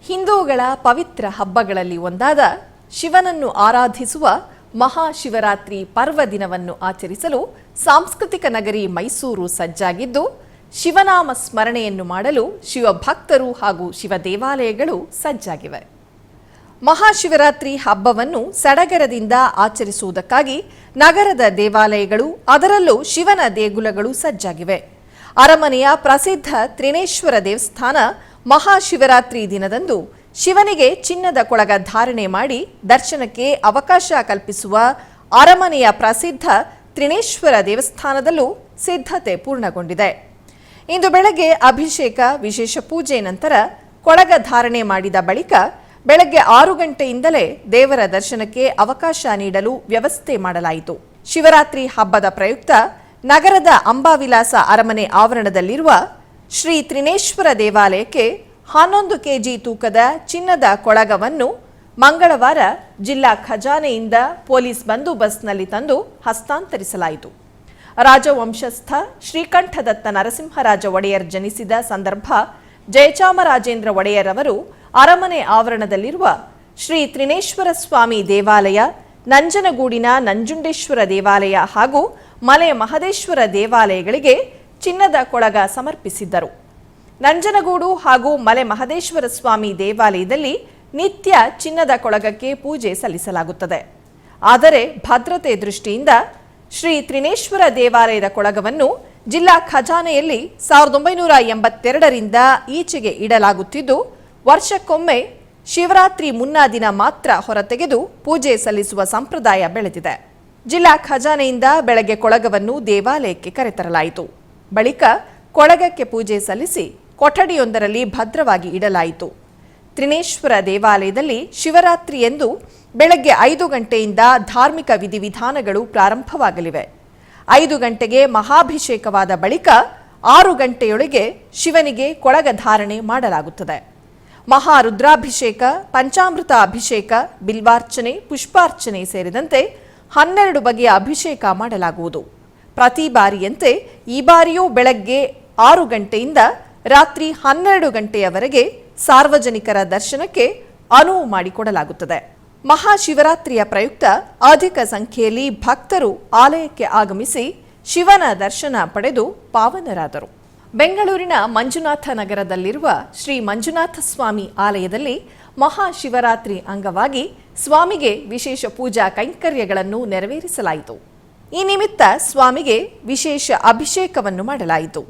ಹಿಂದೂಗಳ ಪವಿತ್ರ ಹಬ್ಬಗಳಲ್ಲಿ ಒಂದಾದ ಶಿವನನ್ನು ಆರಾಧಿಸುವ ಮಹಾಶಿವರಾತ್ರಿ ಪರ್ವ ದಿನವನ್ನು ಆಚರಿಸಲು ಸಾಂಸ್ಕೃತಿಕ ನಗರಿ ಮೈಸೂರು ಸಜ್ಜಾಗಿದ್ದು, ಶಿವನಾಮ ಸ್ಮರಣೆಯನ್ನು ಮಾಡಲು ಶಿವಭಕ್ತರು ಹಾಗೂ ಶಿವ ದೇವಾಲಯಗಳು ಸಜ್ಜಾಗಿವೆ. ಮಹಾಶಿವರಾತ್ರಿ ಹಬ್ಬವನ್ನು ಸಡಗರದಿಂದ ಆಚರಿಸುವುದಕ್ಕಾಗಿ ನಗರದ ದೇವಾಲಯಗಳು, ಅದರಲ್ಲೂ ಶಿವನ ದೇಗುಲಗಳು ಸಜ್ಜಾಗಿವೆ. ಅರಮನೆಯ ಪ್ರಸಿದ್ಧ ತ್ರಿನೇಶ್ವರ ದೇವಸ್ಥಾನ ಮಹಾಶಿವರಾತ್ರಿ ದಿನದಂದು ಶಿವನಿಗೆ ಚಿನ್ನದ ಕೊಳಗ ಧಾರಣೆ ಮಾಡಿ ದರ್ಶನಕ್ಕೆ ಅವಕಾಶ ಕಲ್ಪಿಸುವ ಅರಮನೆಯ ಪ್ರಸಿದ್ಧ ತ್ರಿನೇಶ್ವರ ದೇವಸ್ಥಾನದಲ್ಲೂ ಸಿದ್ಧತೆ ಪೂರ್ಣಗೊಂಡಿದೆ. ಇಂದು ಬೆಳಗ್ಗೆ ಅಭಿಷೇಕ, ವಿಶೇಷ ಪೂಜೆ ನಂತರ ಕೊಳಗ ಧಾರಣೆ ಮಾಡಿದ ಬಳಿಕ ಬೆಳಗ್ಗೆ 6 ಗಂಟೆಯಿಂದಲೇ ದೇವರ ದರ್ಶನಕ್ಕೆ ಅವಕಾಶ ನೀಡಲು ವ್ಯವಸ್ಥೆ ಮಾಡಲಾಯಿತು. ಶಿವರಾತ್ರಿ ಹಬ್ಬದ ಪ್ರಯುಕ್ತ ನಗರದ ಅಂಬಾವಿಲಾಸ ಅರಮನೆ ಆವರಣದಲ್ಲಿರುವ ಶ್ರೀ ತ್ರಿನೇಶ್ವರ ದೇವಾಲಯಕ್ಕೆ 11 ಕೆಜಿ ತೂಕದ ಚಿನ್ನದ ಕೊಳಗವನ್ನು ಮಂಗಳವಾರ ಜಿಲ್ಲಾ ಖಜಾನೆಯಿಂದ ಪೊಲೀಸ್ ಬಂದೋಬಸ್ತ್ನಲ್ಲಿ ತಂದು ಹಸ್ತಾಂತರಿಸಲಾಯಿತು. ರಾಜವಂಶಸ್ಥ ಶ್ರೀಕಂಠದತ್ತ ನರಸಿಂಹರಾಜ ಒಡೆಯರ್ ಜನಿಸಿದ ಸಂದರ್ಭ ಜಯಚಾಮರಾಜೇಂದ್ರ ಒಡೆಯರ್ ಅವರು ಅರಮನೆ ಆವರಣದಲ್ಲಿರುವ ಶ್ರೀ ತ್ರಿನೇಶ್ವರ ಸ್ವಾಮಿ ದೇವಾಲಯ, ನಂಜನಗೂಡಿನ ನಂಜುಂಡೇಶ್ವರ ದೇವಾಲಯ ಹಾಗೂ ಮಲೆ ಮಹದೇಶ್ವರ ದೇವಾಲಯಗಳಿಗೆ ಚಿನ್ನದ ಕೊಳಗ ಸಮರ್ಪಿಸಿದ್ದರು. ನಂಜನಗೂಡು ಹಾಗೂ ಮಲೆ ಮಹದೇಶ್ವರ ಸ್ವಾಮಿ ದೇವಾಲಯದಲ್ಲಿ ನಿತ್ಯ ಚಿನ್ನದ ಕೊಳಗಕ್ಕೆ ಪೂಜೆ ಸಲ್ಲಿಸಲಾಗುತ್ತದೆ. ಆದರೆ ಭದ್ರತೆ ದೃಷ್ಟಿಯಿಂದ ಶ್ರೀ ತ್ರಿನೇಶ್ವರ ದೇವಾಲಯದ ಕೊಳಗವನ್ನು ಜಿಲ್ಲಾ ಖಜಾನೆಯಲ್ಲಿ 1982ರಿಂದ ಈಚೆಗೆ ಇಡಲಾಗುತ್ತಿದ್ದು, ವರ್ಷಕ್ಕೊಮ್ಮೆ ಶಿವರಾತ್ರಿ ಮುನ್ನಾ ದಿನ ಮಾತ್ರ ಹೊರತೆಗೆದು ಪೂಜೆ ಸಲ್ಲಿಸುವ ಸಂಪ್ರದಾಯ ಬೆಳೆದಿದೆ. ಜಿಲ್ಲಾ ಖಜಾನೆಯಿಂದ ಬೆಳಗ್ಗೆ ಕೊಳಗವನ್ನು ದೇವಾಲಯಕ್ಕೆ ಕರೆತರಲಾಯಿತು. ಬಳಿಕ ಕೊಳಗಕ್ಕೆ ಪೂಜೆ ಸಲ್ಲಿಸಿ ಕೊಠಡಿಯೊಂದರಲ್ಲಿ ಭದ್ರವಾಗಿ ಇಡಲಾಯಿತು. ತ್ರಿನೇಶ್ವರ ದೇವಾಲಯದಲ್ಲಿ ಶಿವರಾತ್ರಿ ಎಂದು ಬೆಳಗ್ಗೆ 5 ಗಂಟೆಯಿಂದ ಧಾರ್ಮಿಕ ವಿಧಿವಿಧಾನಗಳು ಪ್ರಾರಂಭವಾಗಲಿವೆ. 5 ಗಂಟೆಗೆ ಮಹಾಭಿಷೇಕವಾದ ಬಳಿಕ 6 ಗಂಟೆಯೊಳಗೆ ಶಿವನಿಗೆ ಕೊಳಗ ಧಾರಣೆ ಮಾಡಲಾಗುತ್ತದೆ. ಮಹಾರುದ್ರಾಭಿಷೇಕ, ಪಂಚಾಮೃತ ಅಭಿಷೇಕ, ಬಿಲ್ವಾರ್ಚನೆ, ಪುಷ್ಪಾರ್ಚನೆ ಸೇರಿದಂತೆ 12 ಬಗೆಯ ಅಭಿಷೇಕ ಮಾಡಲಾಗುವುದು. ಪ್ರತಿ ಬಾರಿಯಂತೆ ಈ ಬಾರಿಯೂ ಬೆಳಗ್ಗೆ 6 ಗಂಟೆಯಿಂದ ರಾತ್ರಿ 12 ಗಂಟೆಯವರೆಗೆ ಸಾರ್ವಜನಿಕರ ದರ್ಶನಕ್ಕೆ ಅನುವು ಮಾಡಿಕೊಡಲಾಗುತ್ತದೆ. ಮಹಾಶಿವರಾತ್ರಿಯ ಪ್ರಯುಕ್ತ ಅಧಿಕ ಸಂಖ್ಯೆಯಲ್ಲಿ ಭಕ್ತರು ಆಲಯಕ್ಕೆ ಆಗಮಿಸಿ ಶಿವನ ದರ್ಶನ ಪಡೆದು ಪಾವನರಾದರು. ಬೆಂಗಳೂರಿನ ಮಂಜುನಾಥ ನಗರದಲ್ಲಿರುವ ಶ್ರೀ ಮಂಜುನಾಥ ಸ್ವಾಮಿ ಆಲಯದಲ್ಲಿ ಮಹಾಶಿವರಾತ್ರಿ ಅಂಗವಾಗಿ ಸ್ವಾಮಿಗೆ ವಿಶೇಷ ಪೂಜಾ ಕೈಂಕರ್ಯಗಳನ್ನು ನೆರವೇರಿಸಲಾಯಿತು. ಈ ನಿಮಿತ್ತ ಸ್ವಾಮಿಗೆ ವಿಶೇಷ ಅಭಿಷೇಕವನ್ನು ಮಾಡಲಾಯಿತು.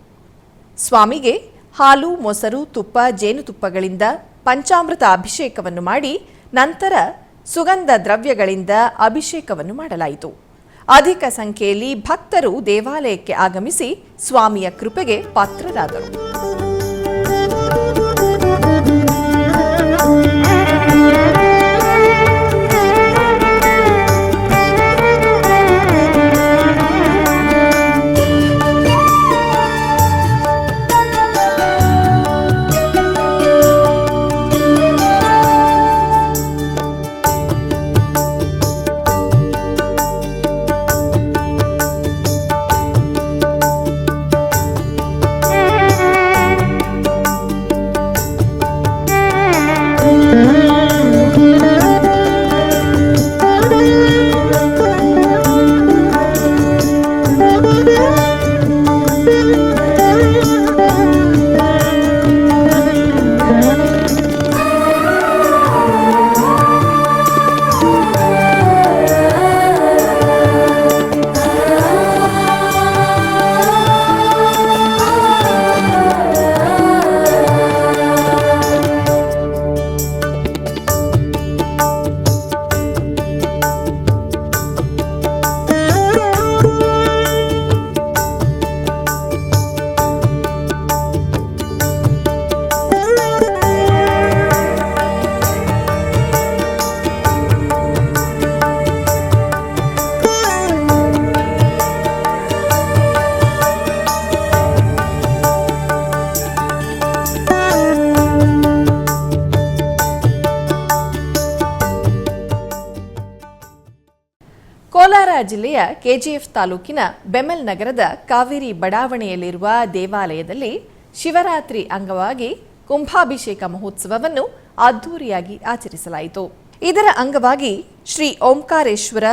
ಸ್ವಾಮಿಗೆ ಹಾಲು, ಮೊಸರು, ತುಪ್ಪ, ಜೇನುತುಪ್ಪಗಳಿಂದ ಪಂಚಾಮೃತ ಅಭಿಷೇಕವನ್ನು ಮಾಡಿ ನಂತರ ಸುಗಂಧ ದ್ರವ್ಯಗಳಿಂದ ಅಭಿಷೇಕವನ್ನು ಮಾಡಲಾಯಿತು. ಅಧಿಕ ಸಂಖ್ಯೆಯಲ್ಲಿ ಭಕ್ತರು ದೇವಾಲಯಕ್ಕೆ ಆಗಮಿಸಿ ಸ್ವಾಮಿಯ ಕೃಪೆಗೆ ಪಾತ್ರರಾದರು. ಕೋಲಾರ ಜಿಲ್ಲೆಯ ಕೆಜಿಎಫ್ ತಾಲೂಕಿನ ಬೆಮೆಲ್ ನಗರದ ಕಾವೇರಿ ಬಡಾವಣೆಯಲ್ಲಿರುವ ದೇವಾಲಯದಲ್ಲಿ ಶಿವರಾತ್ರಿ ಅಂಗವಾಗಿ ಕುಂಭಾಭಿಷೇಕ ಮಹೋತ್ಸವವನ್ನು ಅದ್ದೂರಿಯಾಗಿ ಆಚರಿಸಲಾಯಿತು. ಇದರ ಅಂಗವಾಗಿ ಶ್ರೀ ಓಂಕಾರೇಶ್ವರ,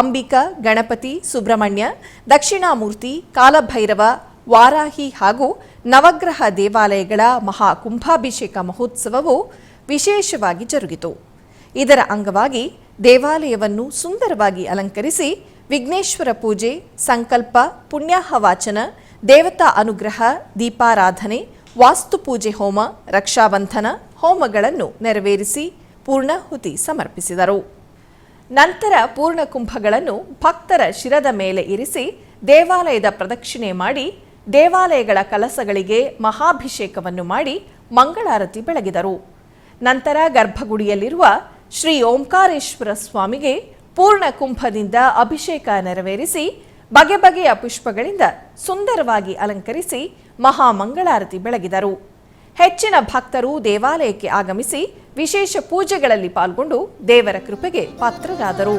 ಅಂಬಿಕಾ, ಗಣಪತಿ, ಸುಬ್ರಹ್ಮಣ್ಯ, ದಕ್ಷಿಣಾಮೂರ್ತಿ, ಕಾಲಭೈರವ, ವಾರಾಹಿ ಹಾಗೂ ನವಗ್ರಹ ದೇವಾಲಯಗಳ ಮಹಾ ಕುಂಭಾಭಿಷೇಕ ಮಹೋತ್ಸವವು ವಿಶೇಷವಾಗಿ ಜರುಗಿತು. ಇದರ ಅಂಗವಾಗಿ ದೇವಾಲಯವನ್ನು ಸುಂದರವಾಗಿ ಅಲಂಕರಿಸಿ ವಿಘ್ನೇಶ್ವರ ಪೂಜೆ, ಸಂಕಲ್ಪ, ಪುಣ್ಯಾಹವಾಚನ, ದೇವತಾ ಅನುಗ್ರಹ, ದೀಪಾರಾಧನೆ, ವಾಸ್ತುಪೂಜೆ ಹೋಮ, ರಕ್ಷಾಬಂಧನ ಹೋಮಗಳನ್ನು ನೆರವೇರಿಸಿ ಪೂರ್ಣಾಹುತಿ ಸಮರ್ಪಿಸಿದರು. ನಂತರ ಪೂರ್ಣ ಕುಂಭಗಳನ್ನು ಭಕ್ತರ ಶಿರದ ಮೇಲೆ ಇರಿಸಿ ದೇವಾಲಯದ ಪ್ರದಕ್ಷಿಣೆ ಮಾಡಿ ದೇವಾಲಯಗಳ ಕಲಸಗಳಿಗೆ ಮಹಾಭಿಷೇಕವನ್ನು ಮಾಡಿ ಮಂಗಳಾರತಿ ಬೆಳಗಿದರು. ನಂತರ ಗರ್ಭಗುಡಿಯಲ್ಲಿರುವ ಶ್ರೀ ಓಂಕಾರೇಶ್ವರ ಸ್ವಾಮಿಗೆ ಪೂರ್ಣ ಕುಂಭದಿಂದ ಅಭಿಷೇಕ ನೆರವೇರಿಸಿ ಬಗೆ ಬಗೆಯ ಪುಷ್ಪಗಳಿಂದ ಸುಂದರವಾಗಿ ಅಲಂಕರಿಸಿ ಮಹಾಮಂಗಳಾರತಿ ಬೆಳಗಿದರು. ಹೆಚ್ಚಿನ ಭಕ್ತರು ದೇವಾಲಯಕ್ಕೆ ಆಗಮಿಸಿ ವಿಶೇಷ ಪೂಜೆಗಳಲ್ಲಿ ಪಾಲ್ಗೊಂಡು ದೇವರ ಕೃಪೆಗೆ ಪಾತ್ರರಾದರು.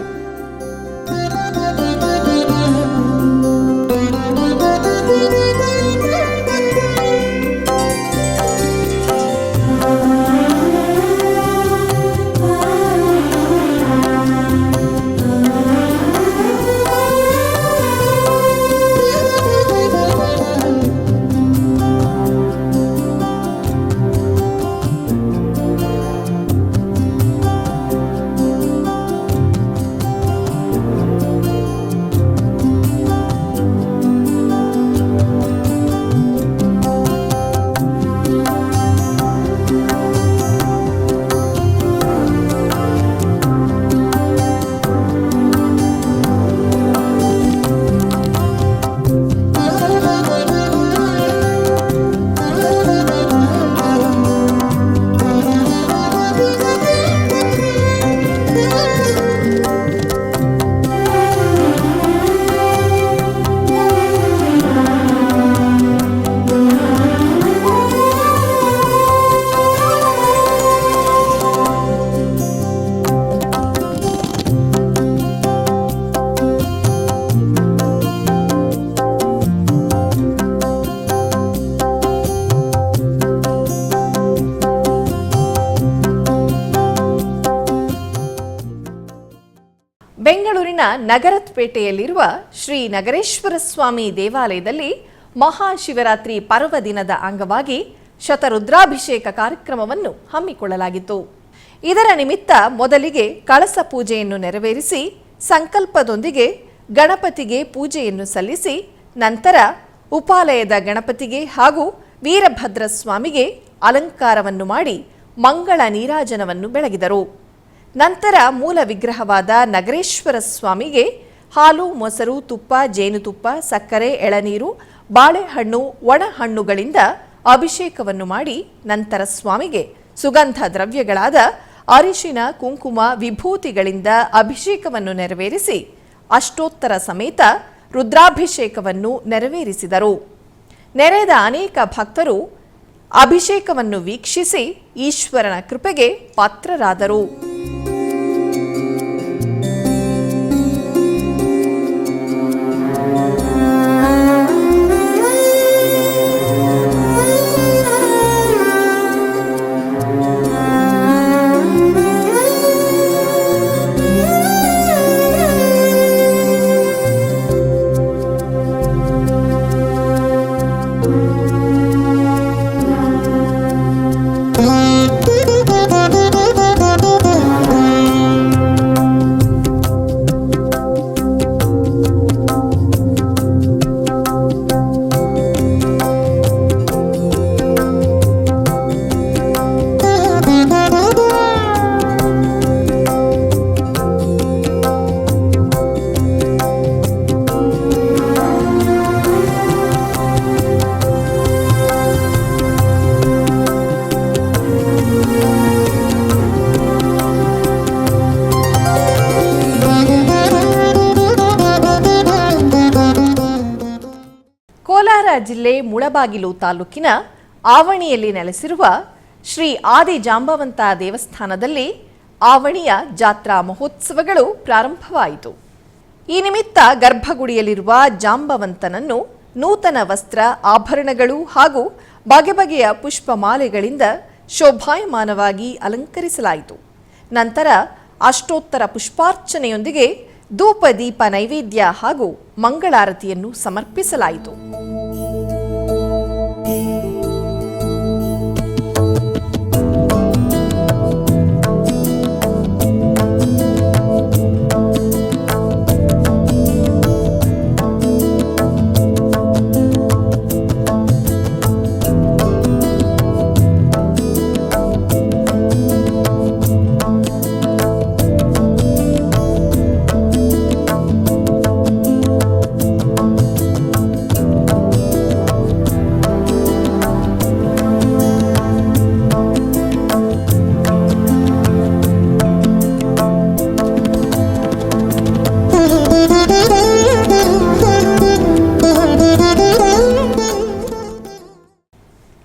ನಗರಪೇಟೆಯಲ್ಲಿರುವ ಶ್ರೀ ನಗರೇಶ್ವರ ಸ್ವಾಮಿ ದೇವಾಲಯದಲ್ಲಿ ಮಹಾಶಿವರಾತ್ರಿ ಪರ್ವದಿನದ ಅಂಗವಾಗಿ ಶತರುದ್ರಾಭಿಷೇಕ ಕಾರ್ಯಕ್ರಮವನ್ನು ಹಮ್ಮಿಕೊಳ್ಳಲಾಗಿತ್ತು. ಇದರ ನಿಮಿತ್ತ ಮೊದಲಿಗೆ ಕಳಸ ಪೂಜೆಯನ್ನು ನೆರವೇರಿಸಿ ಸಂಕಲ್ಪದೊಂದಿಗೆ ಗಣಪತಿಗೆ ಪೂಜೆಯನ್ನು ಸಲ್ಲಿಸಿ ನಂತರ ಉಪಾಲಯದ ಗಣಪತಿಗೆ ಹಾಗೂ ವೀರಭದ್ರ ಸ್ವಾಮಿಗೆ ಅಲಂಕಾರವನ್ನು ಮಾಡಿ ಮಂಗಳ ನೀರಾಜನವನ್ನು ಬೆಳಗಿದರು. ನಂತರ ಮೂಲ ವಿಗ್ರಹವಾದ ನಗರೇಶ್ವರ ಸ್ವಾಮಿಗೆ ಹಾಲು, ಮೊಸರು, ತುಪ್ಪ, ಜೇನುತುಪ್ಪ, ಸಕ್ಕರೆ, ಎಳನೀರು, ಬಾಳೆಹಣ್ಣು, ಒಣ ಹಣ್ಣುಗಳಿಂದ ಅಭಿಷೇಕವನ್ನು ಮಾಡಿ ನಂತರ ಸ್ವಾಮಿಗೆ ಸುಗಂಧ ದ್ರವ್ಯಗಳಾದ ಅರಿಶಿನ, ಕುಂಕುಮ, ವಿಭೂತಿಗಳಿಂದ ಅಭಿಷೇಕವನ್ನು ನೆರವೇರಿಸಿ ಅಷ್ಟೋತ್ತರ ಸಮೇತ ರುದ್ರಾಭಿಷೇಕವನ್ನು ನೆರವೇರಿಸಿದರು. ನೆರೆದ ಅನೇಕ ಭಕ್ತರು ಅಭಿಷೇಕವನ್ನು ವೀಕ್ಷಿಸಿ ಈಶ್ವರನ ಕೃಪೆಗೆ ಪಾತ್ರರಾದರು. ಕೋಲಾರ ಜಿಲ್ಲೆ ಮುಳಬಾಗಿಲು ತಾಲೂಕಿನ ಆವಣಿಯಲ್ಲಿ ನೆಲೆಸಿರುವ ಶ್ರೀ ಆದಿ ಜಾಂಬವಂತ ದೇವಸ್ಥಾನದಲ್ಲಿ ಆವಣಿಯ ಜಾತ್ರಾ ಮಹೋತ್ಸವಗಳು ಪ್ರಾರಂಭವಾಯಿತು. ಈ ನಿಮಿತ್ತ ಗರ್ಭಗುಡಿಯಲ್ಲಿರುವ ಜಾಂಬವಂತನನ್ನು ನೂತನ ವಸ್ತ್ರ, ಆಭರಣಗಳು ಹಾಗೂ ಬಗೆ ಬಗೆಯ ಪುಷ್ಪಮಾಲೆಗಳಿಂದ ಶೋಭಾಯಮಾನವಾಗಿ ಅಲಂಕರಿಸಲಾಯಿತು. ನಂತರ ಅಷ್ಟೋತ್ತರ ಪುಷ್ಪಾರ್ಚನೆಯೊಂದಿಗೆ ಧೂಪ ದೀಪ ನೈವೇದ್ಯ ಹಾಗೂ ಮಂಗಳಾರತಿಯನ್ನು ಸಮರ್ಪಿಸಲಾಯಿತು.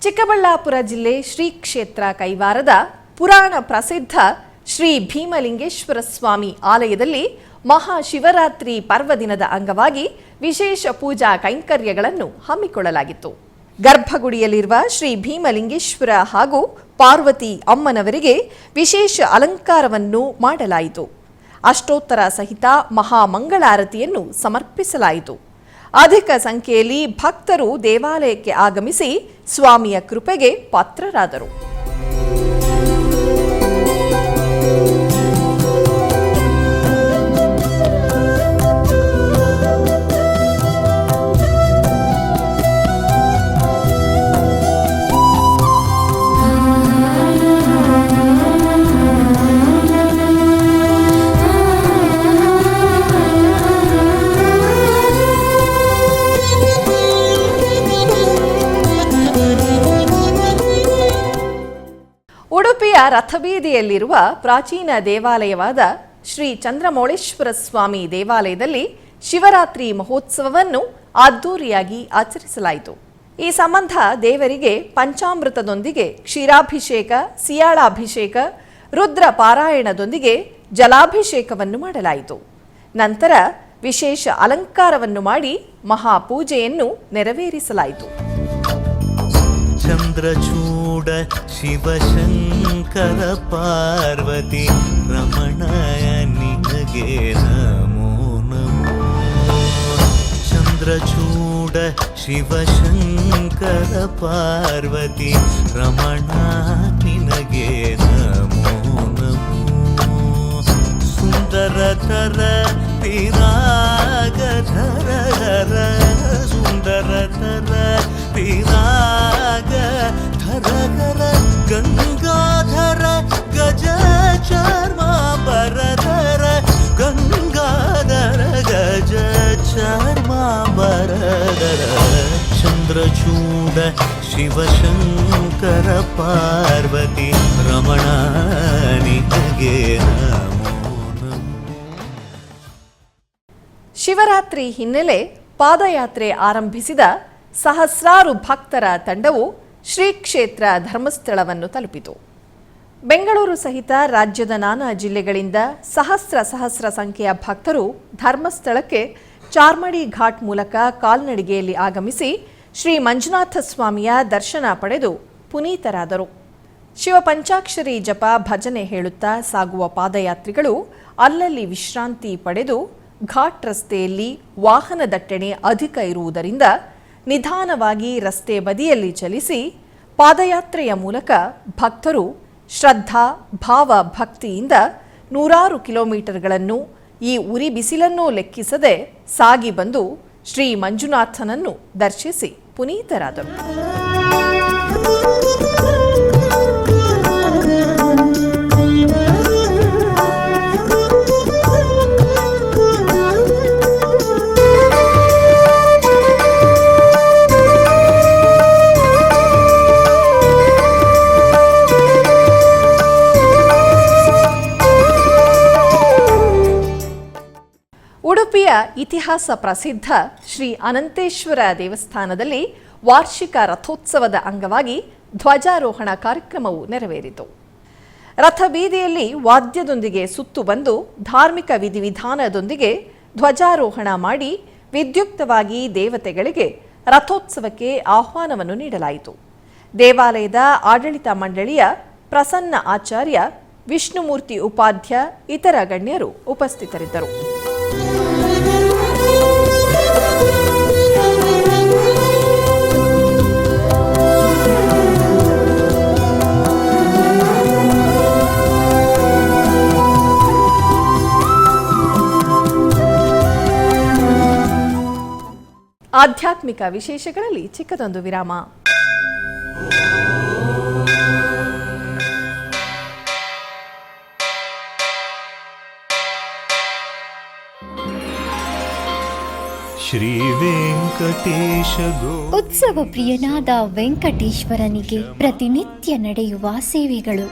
ಚಿಕ್ಕಬಳ್ಳಾಪುರ ಜಿಲ್ಲೆ ಶ್ರೀ ಕ್ಷೇತ್ರ ಕೈವಾರದ ಪುರಾಣ ಪ್ರಸಿದ್ಧ ಶ್ರೀ ಭೀಮಲಿಂಗೇಶ್ವರ ಸ್ವಾಮಿ ಆಲಯದಲ್ಲಿ ಮಹಾಶಿವರಾತ್ರಿ ಪರ್ವದಿನದ ಅಂಗವಾಗಿ ವಿಶೇಷ ಪೂಜಾ ಕೈಂಕರ್ಯಗಳನ್ನು ಹಮ್ಮಿಕೊಳ್ಳಲಾಗಿತ್ತು. ಗರ್ಭಗುಡಿಯಲ್ಲಿರುವ ಶ್ರೀ ಭೀಮಲಿಂಗೇಶ್ವರ ಹಾಗೂ ಪಾರ್ವತಿ ಅಮ್ಮನವರಿಗೆ ವಿಶೇಷ ಅಲಂಕಾರವನ್ನು ಮಾಡಲಾಯಿತು. ಅಷ್ಟೋತ್ತರ ಸಹಿತ ಮಹಾಮಂಗಳಾರತಿಯನ್ನು ಸಮರ್ಪಿಸಲಾಯಿತು. ಅಧಿಕ ಸಂಖ್ಯೆಯಲ್ಲಿ ಭಕ್ತರು ದೇವಾಲಯಕ್ಕೆ ಆಗಮಿಸಿ ಸ್ವಾಮಿಯ ಕೃಪೆಗೆ ಪಾತ್ರರಾದರು. ಉಡುಪಿಯ ರಥಬೀದಿಯಲ್ಲಿರುವ ಪ್ರಾಚೀನ ದೇವಾಲಯವಾದ ಶ್ರೀ ಚಂದ್ರಮೌಳೇಶ್ವರ ಸ್ವಾಮಿ ದೇವಾಲಯದಲ್ಲಿ ಶಿವರಾತ್ರಿ ಮಹೋತ್ಸವವನ್ನು ಅದ್ದೂರಿಯಾಗಿ ಆಚರಿಸಲಾಯಿತು. ಈ ಸಂಬಂಧ ದೇವರಿಗೆ ಪಂಚಾಮೃತದೊಂದಿಗೆ ಕ್ಷೀರಾಭಿಷೇಕ, ಸಿಯಾಳಾಭಿಷೇಕ, ರುದ್ರ ಪಾರಾಯಣದೊಂದಿಗೆ ಜಲಾಭಿಷೇಕವನ್ನು ಮಾಡಲಾಯಿತು. ನಂತರ ವಿಶೇಷ ಅಲಂಕಾರವನ್ನು ಮಾಡಿ ಮಹಾಪೂಜೆಯನ್ನು ನೆರವೇರಿಸಲಾಯಿತು. ಚಂದ್ರಚೂಡ ಶಿವಶಂಕರ ಪಾರ್ವತಿ ರಮಣಯ ನಿನಗೆ ನಮೋ ಚಂದ್ರಚೂಡ ಶಿವಶಂಕರ ಪಾರ್ವತಿ ರಮಣ ನಿನಗೆ ನಮೋ ನಮೋ. ಸುಂದರತರ ಪಿರಾಗಧರ ಹರ ಸುಂದರತರ ಪಿರಾಗಧರ ಗಂಗಾಧರ ಗಜ ಚರ್ಮಾಂಬರಧರ ಗಂಗಾಧರ ಗಜ ಚರ್ಮಾಂಬರಧರ ಚಂದ್ರಚೂಡ ಶಿವಶಂಕರ ಪಾರ್ವತಿ ರಮಣ ನಿನಗೆ ನಮೋ ನಮೋ. ಶಿವರಾತ್ರಿ ಹಿನ್ನೆಲೆ ಪಾದಯಾತ್ರೆ ಆರಂಭಿಸಿದ ಸಹಸ್ರಾರು ಭಕ್ತರ ತಂಡವು ಶ್ರೀ ಕ್ಷೇತ್ರ ಧರ್ಮಸ್ಥಳವನ್ನು ತಲುಪಿತು. ಬೆಂಗಳೂರು ಸಹಿತ ರಾಜ್ಯದ ನಾನಾ ಜಿಲ್ಲೆಗಳಿಂದ ಸಹಸ್ರ ಸಂಖ್ಯೆಯ ಭಕ್ತರು ಧರ್ಮಸ್ಥಳಕ್ಕೆ ಚಾರ್ಮಡಿ ಘಾಟ್ ಮೂಲಕ ಕಾಲ್ನಡಿಗೆಯಲ್ಲಿ ಆಗಮಿಸಿ ಶ್ರೀ ಮಂಜುನಾಥ ಸ್ವಾಮಿಯ ದರ್ಶನ ಪಡೆದು ಪುನೀತರಾದರು. ಶಿವ ಪಂಚಾಕ್ಷರಿ ಜಪ ಭಜನೆ ಹೇಳುತ್ತಾ ಸಾಗುವ ಪಾದಯಾತ್ರಿಗಳು ಅಲ್ಲಲ್ಲಿ ವಿಶ್ರಾಂತಿ ಪಡೆದು ಘಾಟ್ ರಸ್ತೆಯಲ್ಲಿ ವಾಹನ ದಟ್ಟಣೆ ಅಧಿಕ ಇರುವುದರಿಂದ ನಿಧಾನವಾಗಿ ರಸ್ತೆ ಬದಿಯಲ್ಲಿ ಚಲಿಸಿ ಪಾದಯಾತ್ರೆಯ ಮೂಲಕ ಭಕ್ತರು ಶ್ರದ್ಧಾ ಭಾವ ಭಕ್ತಿಯಿಂದ ನೂರಾರು ಕಿಲೋಮೀಟರ್ಗಳನ್ನು ಈ ಉರಿ ಬಿಸಿಲನ್ನೂ ಲೆಕ್ಕಿಸದೆ ಸಾಗಿ ಬಂದು ಶ್ರೀ ಮಂಜುನಾಥನನ್ನು ದರ್ಶಿಸಿ ಪುನೀತರಾದರು. ಉಡುಪಿಯ ಇತಿಹಾಸ ಪ್ರಸಿದ್ಧ ಶ್ರೀ ಅನಂತೇಶ್ವರ ದೇವಸ್ಥಾನದಲ್ಲಿ ವಾರ್ಷಿಕ ರಥೋತ್ಸವದ ಅಂಗವಾಗಿ ಧ್ವಜಾರೋಹಣ ಕಾರ್ಯಕ್ರಮವು ನೆರವೇರಿತು. ರಥಬೀದಿಯಲ್ಲಿ ವಾದ್ಯದೊಂದಿಗೆ ಸುತ್ತು ಬಂದು ಧಾರ್ಮಿಕ ವಿಧಿವಿಧಾನದೊಂದಿಗೆ ಧ್ವಜಾರೋಹಣ ಮಾಡಿ ವಿದ್ಯುಕ್ತವಾಗಿ ದೇವತೆಗಳಿಗೆ ರಥೋತ್ಸವಕ್ಕೆ ಆಹ್ವಾನವನ್ನು ನೀಡಲಾಯಿತು. ದೇವಾಲಯದ ಆಡಳಿತ ಮಂಡಳಿಯ ಪ್ರಸನ್ನ ಆಚಾರ್ಯ, ವಿಷ್ಣುಮೂರ್ತಿ ಉಪಾಧ್ಯ ಇತರ ಗಣ್ಯರು ಉಪಸ್ಥಿತರಿದ್ದರು. ಆಧ್ಯಾತ್ಮಿಕ ವಿಶೇಷಗಳಲ್ಲಿ ಚಿಕ್ಕದೊಂದು ವಿರಾಮ. ಶ್ರೀ ವೆಂಕಟೇಶ ಉತ್ಸವ ಪ್ರಿಯನಾದ ವೆಂಕಟೇಶ್ವರನಿಗೆ ಪ್ರತಿನಿತ್ಯ ನಡೆಯುವ ಸೇವೆಗಳು.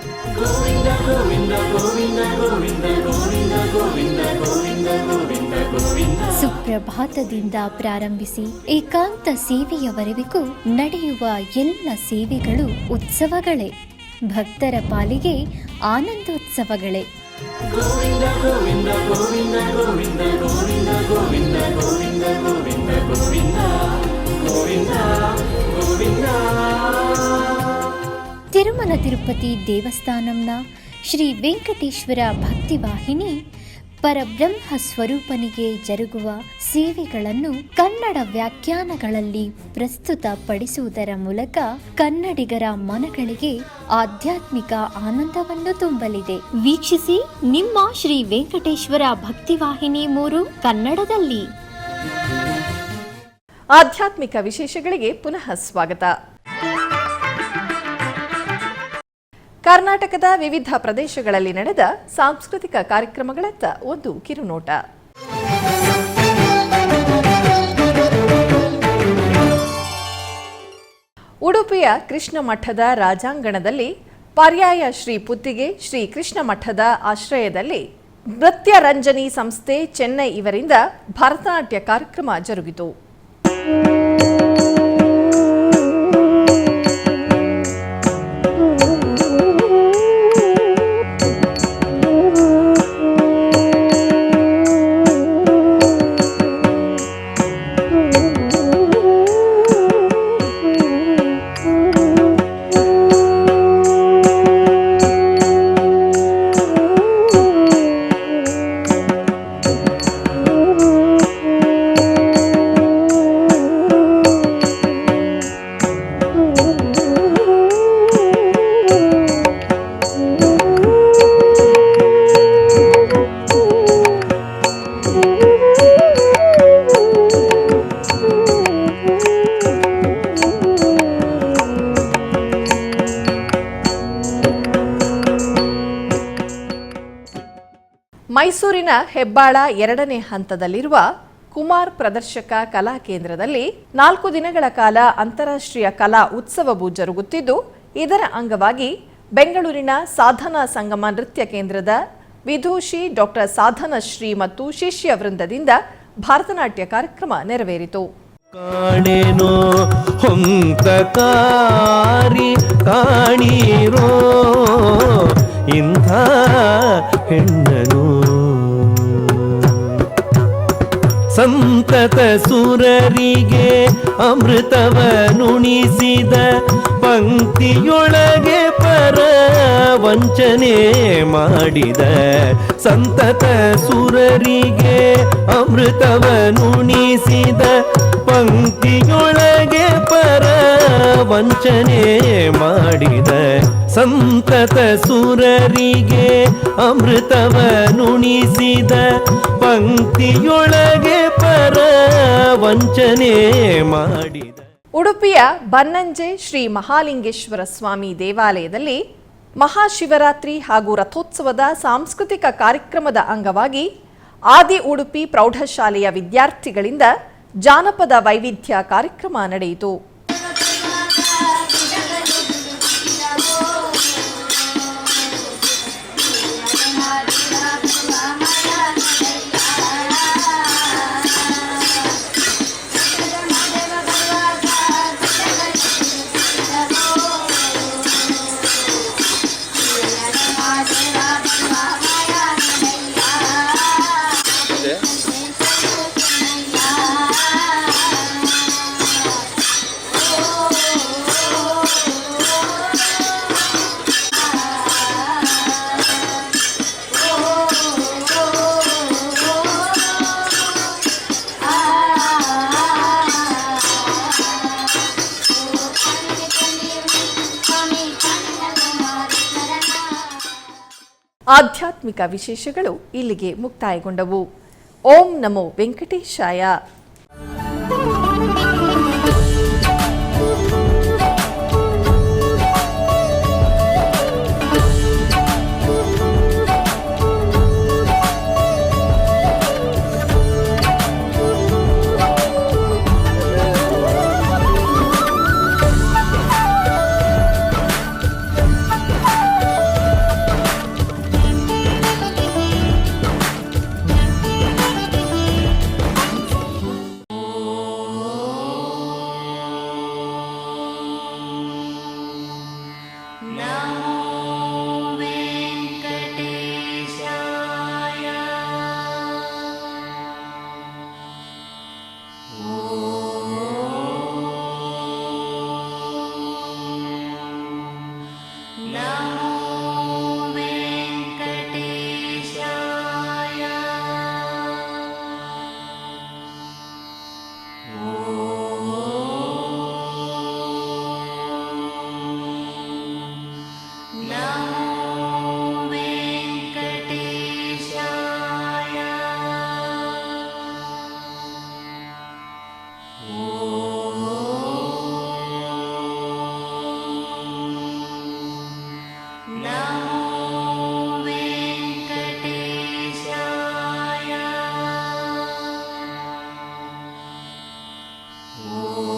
ಸುಪ್ರಭಾತದಿಂದ ಪ್ರಾರಂಭಿಸಿ ಏಕಾಂತ ಸೇವೆಯವರೆಗೂ ನಡೆಯುವ ಎಲ್ಲ ಸೇವೆಗಳು ಉತ್ಸವಗಳೇ. ಭಕ್ತರ ಪಾಲಿಗೆ ಆನಂದೋತ್ಸವಗಳೇ. ತಿರುಮಲ ತಿರುಪತಿ ದೇವಸ್ಥಾನಂನ ಶ್ರೀ ವೆಂಕಟೇಶ್ವರ ಭಕ್ತಿವಾಹಿನಿ ಪರಬ್ರಹ್ಮ ಸ್ವರೂಪನಿಗೆ ಜರುಗುವ ಸೇವೆಗಳನ್ನು ಕನ್ನಡ ವ್ಯಾಖ್ಯಾನಗಳಲ್ಲಿ ಪ್ರಸ್ತುತಪಡಿಸುವುದರ ಮೂಲಕ ಕನ್ನಡಿಗರ ಮನಗಳಿಗೆ ಆಧ್ಯಾತ್ಮಿಕ ಆನಂದವನ್ನು ತುಂಬಲಿದೆ. ವೀಕ್ಷಿಸಿ ನಿಮ್ಮ ಶ್ರೀ ವೆಂಕಟೇಶ್ವರ ಭಕ್ತಿವಾಹಿನಿ 3 ಕನ್ನಡದಲ್ಲಿ. ಆಧ್ಯಾತ್ಮಿಕ ವಿಶೇಷಗಳಿಗೆ ಪುನಃ ಸ್ವಾಗತ. ಕರ್ನಾಟಕದ ವಿವಿಧ ಪ್ರದೇಶಗಳಲ್ಲಿ ನಡೆದ ಸಾಂಸ್ಕೃತಿಕ ಕಾರ್ಯಕ್ರಮಗಳತ್ತ ಒಂದು ಕಿರುನೋಟ. ಉಡುಪಿಯ ಕೃಷ್ಣ ಮಠದ ರಾಜಾಂಗಣದಲ್ಲಿ ಪರ್ಯಾಯ ಶ್ರೀ ಪುತ್ತಿಗೆ ಶ್ರೀ ಕೃಷ್ಣ ಮಠದ ಆಶ್ರಯದಲ್ಲಿ ನೃತ್ಯ ರಂಜನಿ ಸಂಸ್ಥೆ ಚೆನ್ನೈ ಇವರಿಂದ ಭರತನಾಟ್ಯ ಕಾರ್ಯಕ್ರಮ ಜರುಗಿತು. ಮೈಸೂರಿನ ಹೆಬ್ಬಾಳ 2ನೇ ಹಂತದಲ್ಲಿರುವ ಕುಮಾರ್ ಪ್ರದರ್ಶಕ ಕಲಾ ಕೇಂದ್ರದಲ್ಲಿ 4 ದಿನಗಳ ಕಾಲ ಅಂತಾರಾಷ್ಟ್ರೀಯ ಕಲಾ ಉತ್ಸವವು ಜರುಗುತ್ತಿದ್ದು, ಇದರ ಅಂಗವಾಗಿ ಬೆಂಗಳೂರಿನ ಸಾಧನಾ ಸಂಗಮ ನೃತ್ಯ ಕೇಂದ್ರದ ವಿದೂಷಿ ಡಾಕ್ಟರ್ ಸಾಧನ ಶ್ರೀ ಮತ್ತು ಶಿಷ್ಯ ವೃಂದದಿಂದ ಭರತನಾಟ್ಯ ಕಾರ್ಯಕ್ರಮ ನೆರವೇರಿತು. ಕಾಣೇನೋ ಹೊಂತಕಾರಿ ಕಾಣೀರೋ ಇಂಥ ಹೆಣ್ಣನು ಸಂತತ ಸುರರಿಗೆ ಅಮೃತವನುಣಿಸಿದ ಪಂಕ್ತಿಯೊಳಗೆ ಪರ ವಂಚನೆ ಮಾಡಿದ ಸಂತತ ಸುರರಿಗೆ ಅಮೃತವನುಣಿಸಿದ ಪಂಕ್ತಿಯೊಳಗೆ ಪರ ವಂಚನೆ ಮಾಡಿದ ಸಂತತ ಸುರರಿಗೆ ಅಮೃತವನುಣಿಸಿದ ಪಂಕ್ತಿಯೊಳಗೆ ಪರ ವಂಚನೆ ಮಾಡಿದ. ಉಡುಪಿಯ ಬನ್ನಂಜೆ ಶ್ರೀ ಮಹಾಲಿಂಗೇಶ್ವರ ಸ್ವಾಮಿ ದೇವಾಲಯದಲ್ಲಿ ಮಹಾಶಿವರಾತ್ರಿ ಹಾಗೂ ರಥೋತ್ಸವದ ಸಾಂಸ್ಕೃತಿಕ ಕಾರ್ಯಕ್ರಮದ ಅಂಗವಾಗಿ ಆದಿ ಉಡುಪಿ ಪ್ರೌಢಶಾಲೆಯ ವಿದ್ಯಾರ್ಥಿಗಳಿಂದ ಜಾನಪದ ವೈವಿಧ್ಯ ಕಾರ್ಯಕ್ರಮ ನಡೆಯಿತು. ಆಧ್ಯಾತ್ಮಿಕ ವಿಶೇಷಗಳು ಇಲ್ಲಿಗೆ ಮುಕ್ತಾಯಗೊಂಡವು. ಓಂ ನಮೋ ವೆಂಕಟೇಶಾಯ. Oh